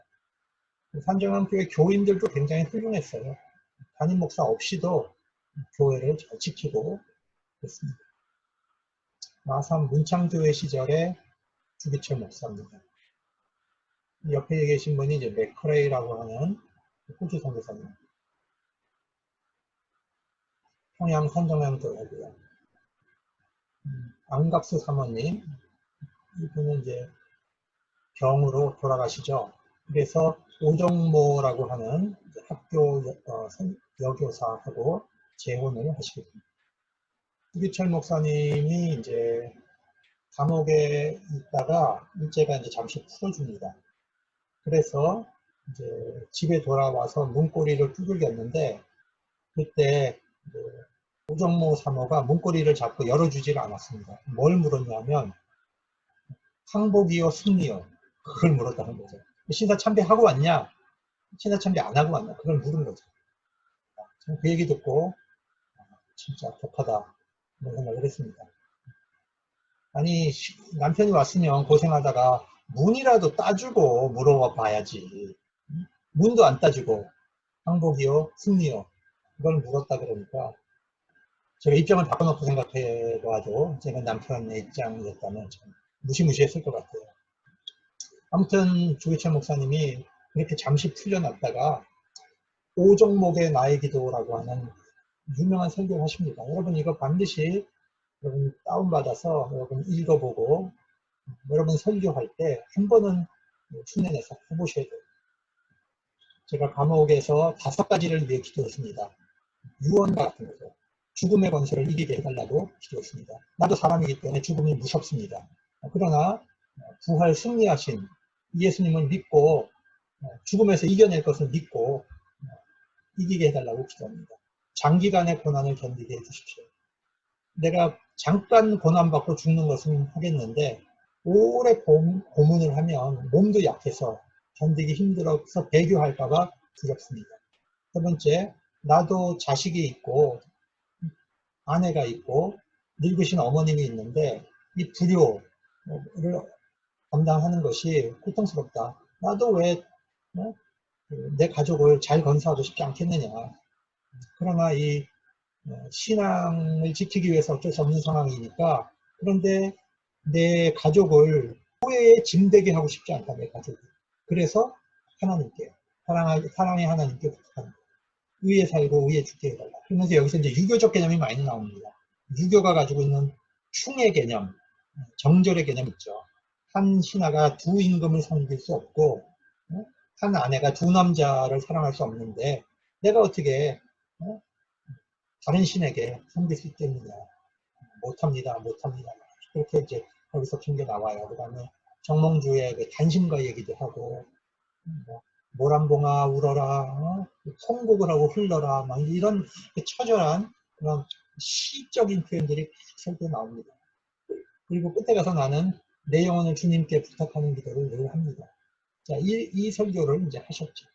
산정형 교회 교인들도 굉장히 훌륭했어요. 담임 목사 없이도 교회를 잘 지키고 그랬습니다. 마산 문창교회 시절에 주기철 목사입니다. 옆에 계신 분이 이제 맥커레이라고 하는 호주 선교사님. 평양 산정형 교회고요. 안갑수 사모님, 이분은 이제 병으로 돌아가시죠. 그래서 오정모라고 하는 학교 여교사하고 재혼을 하시게 됩니다. 주기철 목사님이 이제 감옥에 있다가 일제가 이제 잠시 풀어줍니다. 그래서 이제 집에 돌아와서 문고리를 두들겼는데, 그때 오정모 사모가 문고리를 잡고 열어주지를 않았습니다. 뭘 물었냐면 항복이요 승리요, 그걸 물었다는 거죠. 신사 참배하고 왔냐, 신사 참배 안 하고 왔냐, 그걸 물은 거죠. 그 얘기 듣고 진짜 독하다 이런 생각을 했습니다. 아니, 남편이 왔으면 고생하다가 문이라도 따주고 물어봐 봐야지. 문도 안 따지고 항복이요 승리요, 이걸 물었다 그러니까 제가 입장을 바꿔놓고 생각해봐도 제가 남편의 입장이었다면 참 무시무시했을 것 같아요. 아무튼 주기철 목사님이 이렇게 잠시 풀려났다가 오종목의 나의 기도라고 하는 유명한 설교를 하십니다. 여러분 이거 반드시 여러분 다운받아서 여러분 읽어보고 여러분 설교할 때 한 번은 흉내내서 해보셔야 돼요. 제가 감옥에서 5가지를 위해 기도했습니다. 유언과 같은 거죠. 죽음의 권세를 이기게 해달라고 기도했습니다. 나도 사람이기 때문에 죽음이 무섭습니다. 그러나 부활 승리하신 예수님을 믿고 죽음에서 이겨낼 것을 믿고 이기게 해달라고 기도합니다. 장기간의 고난을 견디게 해주십시오. 내가 잠깐 고난받고 죽는 것은 하겠는데 오래 고문을 하면 몸도 약해서 견디기 힘들어서 배교할까봐 두렵습니다. 세 번째, 나도 자식이 있고 아내가 있고 늙으신 어머님이 있는데 이 불효를 감당하는 것이 고통스럽다. 나도 왜 내 가족을 잘 건사하고 싶지 않겠느냐. 그러나 이 신앙을 지키기 위해서 어쩔 수 없는 상황이니까, 그런데 내 가족을 후회의 짐되게 하고 싶지 않다, 내 가족이. 그래서 하나님께, 사랑의 하나님께 부탁합니다. 의에 살고 의에 죽게 해달라. 그러면서 여기서 이제 유교적 개념이 많이 나옵니다. 유교가 가지고 있는 충의 개념, 정절의 개념 있죠. 한 신하가 두 임금을 섬길 수 없고, 한 아내가 두 남자를 사랑할 수 없는데, 내가 어떻게 다른 신에게 섬길 수 있겠느냐. 못합니다. 그렇게 이제 거기서 핑계 나와요. 그 다음에 정몽주의 그 단신가 얘기도 하고, 모란봉아 울어라, 통곡을 하고 흘러라, 막 이런 처절한 그런 시적인 표현들이 설교 나옵니다. 그리고 끝에 가서 나는 내 영혼을 주님께 부탁하는 기도를 늘 합니다. 자, 이 설교를 이제 하셨죠.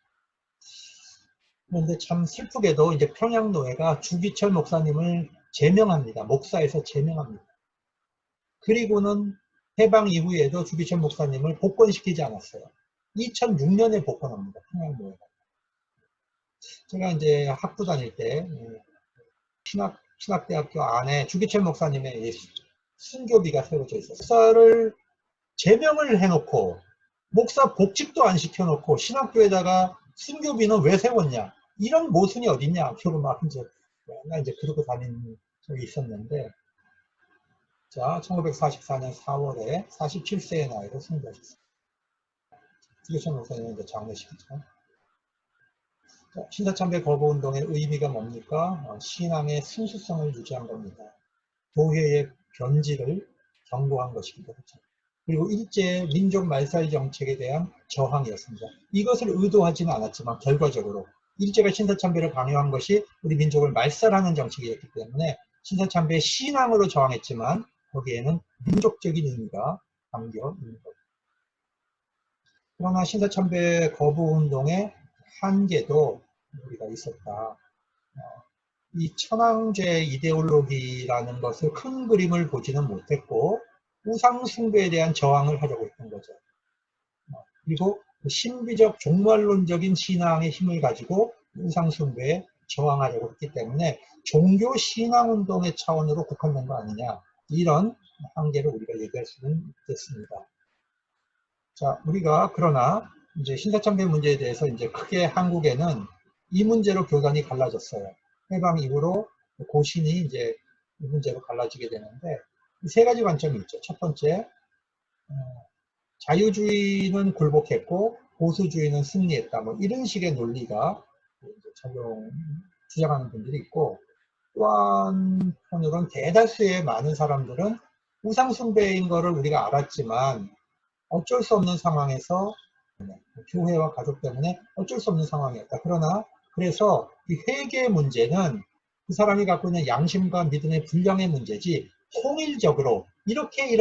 그런데 참 슬프게도 이제 평양노회가 주기철 목사님을 제명합니다. 목사에서 제명합니다. 그리고는 해방 이후에도 주기철 목사님을 복권시키지 않았어요. 2006년에 복권합니다. 평양노회가. 제가 이제 학부 다닐 때 신학대학교 안에 주기철 목사님의 순교비가 세워져 있어요. 목사를 제명을 해놓고 목사 복직도 안 시켜놓고 신학교에다가 순교비는 왜 세웠냐, 이런 모순이 어딨냐, 표로 막 이제 그러고 다닌 적이 있었는데, 자, 1944년 4월에 47세의 나이로 순교하셨습니다. 주기철 목사님은 이제 장례식이죠. 신사참배 거부운동의 의미가 뭡니까? 신앙의 순수성을 유지한 겁니다. 교회의 변질을 경고한 것이기도 하죠. 그리고 일제 민족 말살 정책에 대한 저항이었습니다. 이것을 의도하지는 않았지만 결과적으로 일제가 신사참배를 강요한 것이 우리 민족을 말살하는 정책이었기 때문에 신사참배의 신앙으로 저항했지만 거기에는 민족적인 의미가 담겨 있는 겁니다. 그러나 신사참배 거부운동의 한계도 우리가 있었다. 이 천황제 이데올로기라는 것을 큰 그림을 보지는 못했고 우상숭배에 대한 저항을 하려고 했던 거죠. 그리고 신비적 종말론적인 신앙의 힘을 가지고 우상숭배에 저항하려고 했기 때문에 종교 신앙운동의 차원으로 국한된 거 아니냐, 이런 한계를 우리가 얘기할 수는 있겠습니다. 자, 우리가 그러나 이제 신사참배 문제에 대해서 이제 크게 한국에는 이 문제로 교단이 갈라졌어요. 해방 이후로 고신이 이제 이 문제로 갈라지게 되는데 세 가지 관점이 있죠. 첫 번째, 자유주의는 굴복했고 보수주의는 승리했다. 뭐 이런 식의 논리가 주장하는 분들이 있고, 또 한편으로는 대다수의 많은 사람들은 우상숭배인 거를 우리가 알았지만 어쩔 수 없는 상황에서 교회와 가족 때문에 어쩔 수 없는 상황이었다. 그러나 그래서 이 회개의 문제는 그 사람이 갖고 있는 양심과 믿음의 분량의 문제지 통일적으로 이렇게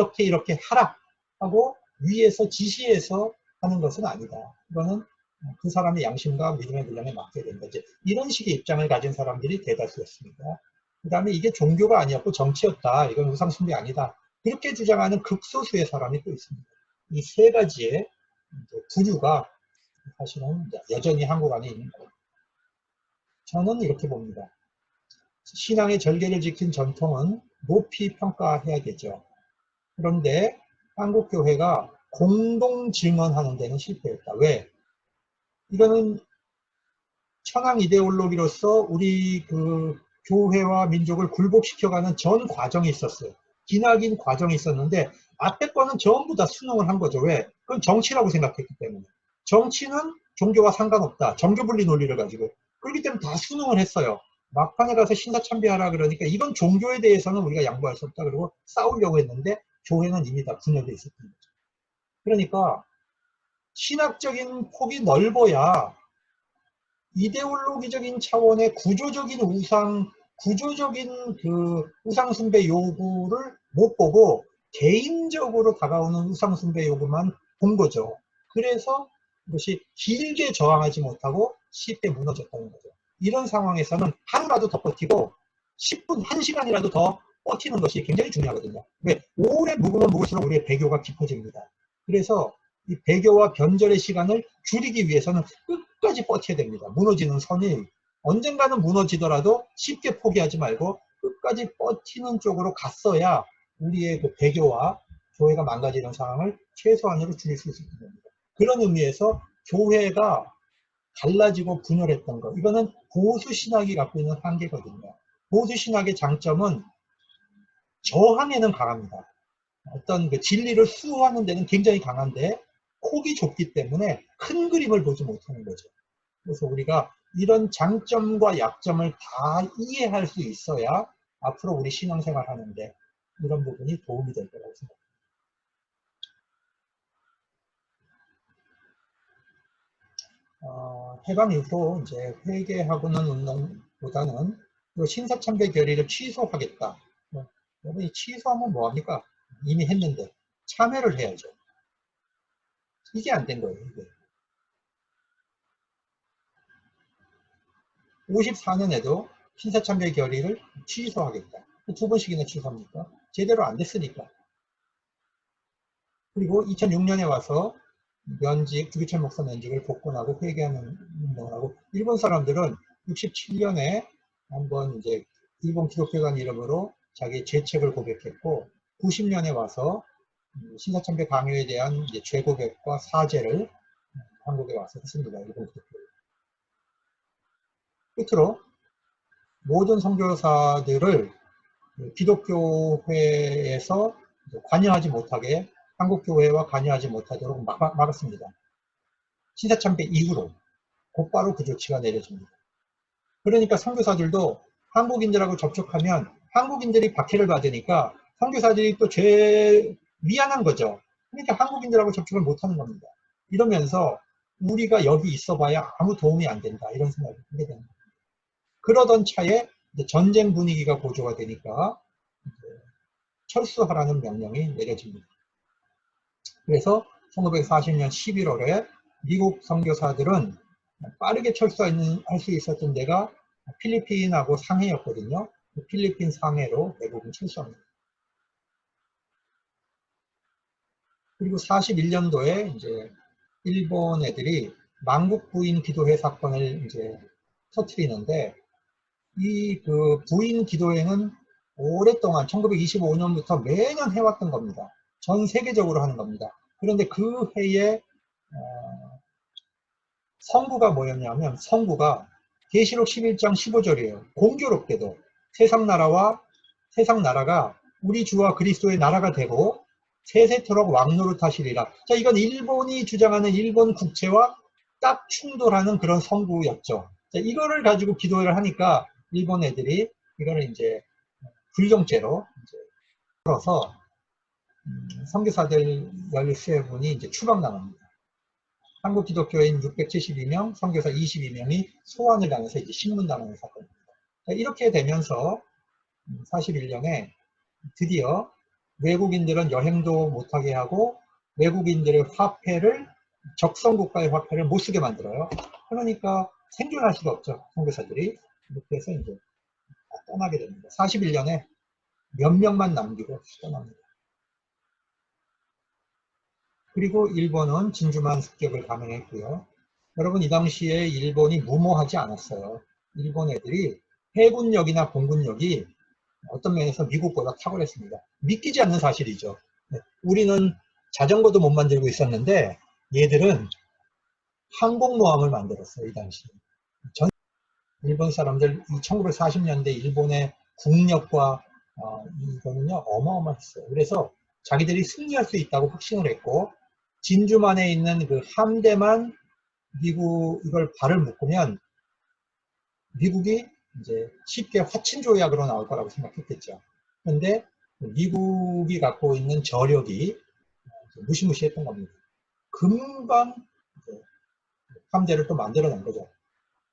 하라 하고 위에서 지시해서 하는 것은 아니다. 이거는 그 사람의 양심과 믿음의 분량에 맞게 된 거지. 이런 식의 입장을 가진 사람들이 대다수였습니다. 그 다음에 이게 종교가 아니었고 정치였다. 이건 우상숭배 아니다. 그렇게 주장하는 극소수의 사람이 또 있습니다. 이 세 가지의 부류가 사실은 여전히 한국 안에 있는 거예요. 저는 이렇게 봅니다. 신앙의 절개를 지킨 전통은 높이 평가해야겠죠. 그런데 한국교회가 공동 증언하는 데는 실패했다. 왜? 이거는 천황 이데올로기로서 우리 그 교회와 민족을 굴복시켜가는 전 과정이 있었어요. 기나긴 과정이 있었는데 앞에 거는 전부 다 수능을 한 거죠. 왜? 그건 정치라고 생각했기 때문에. 정치는 종교와 상관없다. 정교분리 논리를 가지고. 그렇기 때문에 다 수능을 했어요. 막판에 가서 신사참배하라 그러니까 이건 종교에 대해서는 우리가 양보할 수 없다. 그리고 싸우려고 했는데 교회는 이미 다 분열돼 있었던 거죠. 그러니까 신학적인 폭이 넓어야 이데올로기적인 차원의 구조적인 우상숭배 요구를 못 보고 개인적으로 다가오는 우상숭배 요구만 본 거죠. 그래서 이것이 길게 저항하지 못하고 쉽게 무너졌다는 거죠. 이런 상황에서는 하루라도 더 버티고 10분, 1시간이라도 더 버티는 것이 굉장히 중요하거든요. 왜? 오래 묵으면 묵을수록 우리의 배교가 깊어집니다. 그래서 이 배교와 변절의 시간을 줄이기 위해서는 끝까지 버텨야 됩니다. 무너지는 선이 언젠가는 무너지더라도 쉽게 포기하지 말고 끝까지 버티는 쪽으로 갔어야 우리의 그 배교와 교회가 망가지는 상황을 최소한으로 줄일 수 있을 겁니다. 그런 의미에서 교회가 갈라지고 분열했던 것, 이거는 보수 신학이 갖고 있는 한계거든요. 보수 신학의 장점은 저항에는 강합니다. 어떤 그 진리를 수호하는 데는 굉장히 강한데 폭이 좁기 때문에 큰 그림을 보지 못하는 거죠. 그래서 우리가 이런 장점과 약점을 다 이해할 수 있어야 앞으로 우리 신앙생활 하는데 이런 부분이 도움이 될 거라고 생각합니다. 해방 이후 이제 회개하고는 운동보다는 신사참배 결의를 취소하겠다. 여러분이 취소하면 뭐합니까? 이미 했는데 참여를 해야죠. 이게 안 된 거예요. 이게. 54년에도 신사참배 결의를 취소하겠다. 두 번씩이나 취소합니까? 제대로 안 됐으니까. 그리고 2006년에 와서 면직, 주기철 목사 면직을 복권하고 회개하는 운동을 하고, 일본 사람들은 67년에 한번 이제 일본 기독교관 이름으로 자기 죄책을 고백했고, 90년에 와서 신사참배 강요에 대한 이제 죄고백과 사죄를 한국에 와서 했습니다. 일본 기독교. 끝으로 모든 선교사들을 기독교회에서 관여하지 못하게, 한국교회와 관여하지 못하도록 막았습니다. 신사참배 이후로 곧바로 그 조치가 내려집니다. 그러니까 선교사들도 한국인들하고 접촉하면 한국인들이 박해를 받으니까 선교사들이 또 미안한 거죠. 그러니까 한국인들하고 접촉을 못하는 겁니다. 이러면서 우리가 여기 있어봐야 아무 도움이 안 된다, 이런 생각을 하게 됩니다. 그러던 차에 전쟁 분위기가 고조가 되니까 철수하라는 명령이 내려집니다. 그래서 1940년 11월에 미국 선교사들은 빠르게 철수할 수 있었던 데가 필리핀하고 상해였거든요. 필리핀 상해로 대부분 철수합니다. 그리고 41년도에 이제 일본 애들이 만국 부인 기도회 사건을 이제 터뜨리는데, 이 그 부인 기도회는 오랫동안 1925년부터 매년 해왔던 겁니다. 전 세계적으로 하는 겁니다. 그런데 그 해에 성구가 뭐였냐면, 성구가 계시록 11장 15절이에요. 공교롭게도 세상 나라가 우리 주와 그리스도의 나라가 되고 세세토록 왕노릇하시리라. 자, 이건 일본이 주장하는 일본 국채와 딱 충돌하는 그런 성구였죠. 자, 이거를 가지고 기도를 하니까 일본 애들이 이거를 이제 불경죄로 이제 풀어서 선교사들 13분이 이제 추방당합니다. 한국 기독교인 672명, 선교사 22명이 소환을 당해서 이제 신문당하는 사건입니다. 이렇게 되면서 41년에 드디어 외국인들은 여행도 못하게 하고 외국인들의 화폐를, 적성국가의 화폐를 못 쓰게 만들어요. 그러니까 생존할 수가 없죠, 선교사들이. 이렇게 해서 이제 떠나게 됩니다. 41년에 몇 명만 남기고 떠납니다. 그리고 일본은 진주만 습격을 감행했고요. 여러분, 이 당시에 일본이 무모하지 않았어요. 일본 애들이 해군력이나 공군력이 어떤 면에서 미국보다 탁월했습니다. 믿기지 않는 사실이죠. 우리는 자전거도 못 만들고 있었는데 얘들은 항공모함을 만들었어요. 이 당시에. 일본 사람들 1940년대 일본의 국력과 이거는요 어마어마했어요. 그래서 자기들이 승리할 수 있다고 확신을 했고, 진주만에 있는 그 함대만 미국 이걸 발을 묶으면 미국이 이제 쉽게 화친 조약으로 나올 거라고 생각했겠죠. 그런데 미국이 갖고 있는 저력이 무시무시했던 겁니다. 금방 함대를 또 만들어낸 거죠.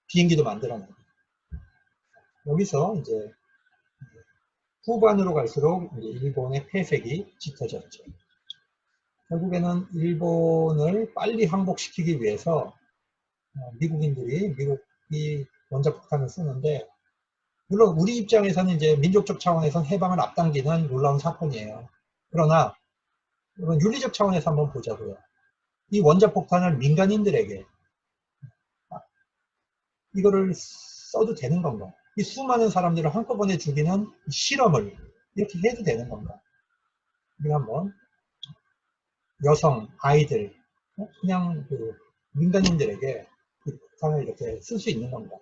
비행기도 만들어낸 거죠. 여기서 이제 후반으로 갈수록 이제 일본의 폐색이 짙어졌죠. 결국에는 일본을 빨리 항복시키기 위해서 미국이 원자폭탄을 쓰는데 물론 우리 입장에서는 이제 민족적 차원에서는 해방을 앞당기는 놀라운 사건이에요. 그러나 윤리적 차원에서 한번 보자고요. 이 원자폭탄을 민간인들에게 이거를 써도 되는 건가? 이 수많은 사람들을 한꺼번에 죽이는 실험을 이렇게 해도 되는 건가? 우리가 한번 여성, 아이들, 그냥 그 민간인들에게 이 폭탄을 이렇게 쓸 수 있는 건가?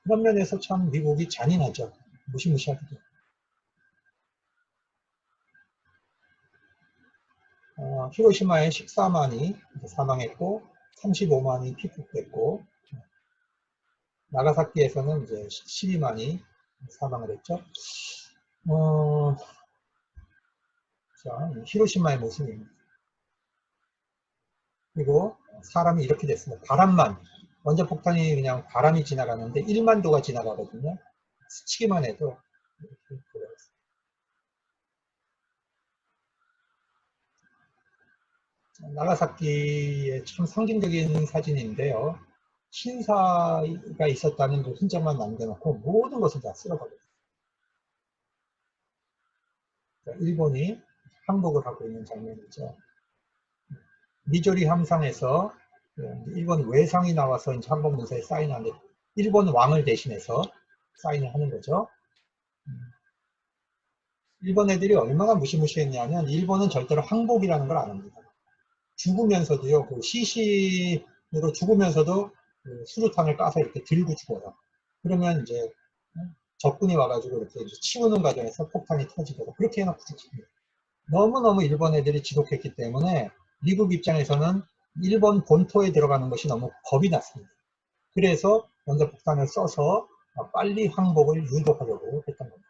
그런 면에서 참 미국이 잔인하죠. 무시무시하기도. 히로시마에 14만이 사망했고 35만이 피폭됐고 나가사키에서는 이제 12만이 사망을 했죠. 자, 히로시마의 모습입니다. 그리고 사람이 이렇게 됐습니다. 바람만, 원자폭탄이 그냥 바람이 지나가는데 1만 도가 지나가거든요. 스치기만 해도 이렇게 들어갔습니다. 나가사키의 참 상징적인 사진인데요. 신사가 있었다는 그 흔적만 남겨놓고 모든 것을 다 쓸어버렸어요. 일본이 항복을 하고 있는 장면이죠. 미조리 함상에서 일본 외상이 나와서 이제 항복문서에 사인하는데 일본 왕을 대신해서 사인을 하는 거죠. 일본 애들이 얼마나 무시무시했냐면 일본은 절대로 항복이라는 걸 안 합니다. 죽으면서도요, 그 시신으로 죽으면서도 그 수류탄을 까서 이렇게 들고 죽어요. 그러면 이제 적군이 와가지고 이렇게 이제 치우는 과정에서 폭탄이 터지도록 그렇게 해놓고 죽습니다. 너무너무 일본 애들이 지독했기 때문에 미국 입장에서는 일본 본토에 들어가는 것이 너무 겁이 났습니다. 그래서 원자폭탄을 써서 빨리 항복을 유도하려고 했던 겁니다.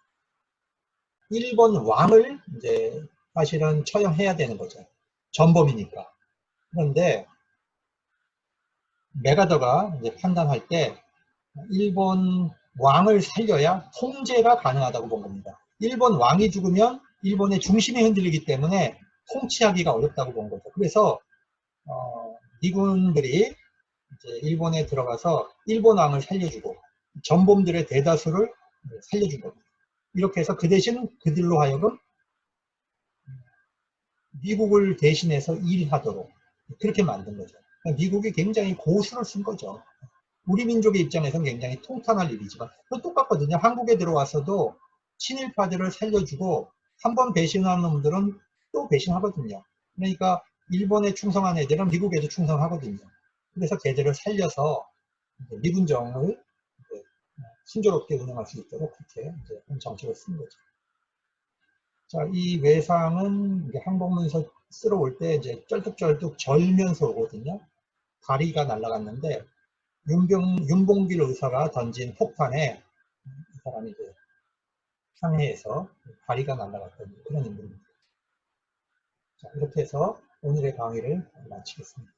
일본 왕을 이제 사실은 처형해야 되는 거죠. 전범이니까. 그런데 메가더가 이제 판단할 때 일본 왕을 살려야 통제가 가능하다고 본 겁니다. 일본 왕이 죽으면 일본의 중심이 흔들리기 때문에 통치하기가 어렵다고 본 거죠. 그래서 미군들이 이제 일본에 들어가서 일본 왕을 살려주고 전범들의 대다수를 살려준 겁니다. 이렇게 해서 그 대신 그들로 하여금 미국을 대신해서 일하도록 그렇게 만든 거죠. 그러니까 미국이 굉장히 고수를 쓴 거죠. 우리 민족의 입장에서는 굉장히 통탄할 일이지만 똑같거든요. 한국에 들어와서도 친일파들을 살려주고 한 번 배신하는 놈들은 또 배신하거든요. 그러니까 일본에 충성한 애들은 미국에도 충성하거든요. 그래서 걔들을 살려서 미군정을 순조롭게 운영할 수 있도록 그렇게 정책을 쓴 거죠. 자, 이 외상은 항복문서 쓰러 올 때 이제 쩔뚝쩔뚝 절면서 오거든요. 다리가 날아갔는데 윤봉길 의사가 던진 폭탄에 이 사람이 이제 상해해서 다리가 날아갔던 그런 인물입니다. 자, 이렇게 해서 오늘의 강의를 마치겠습니다.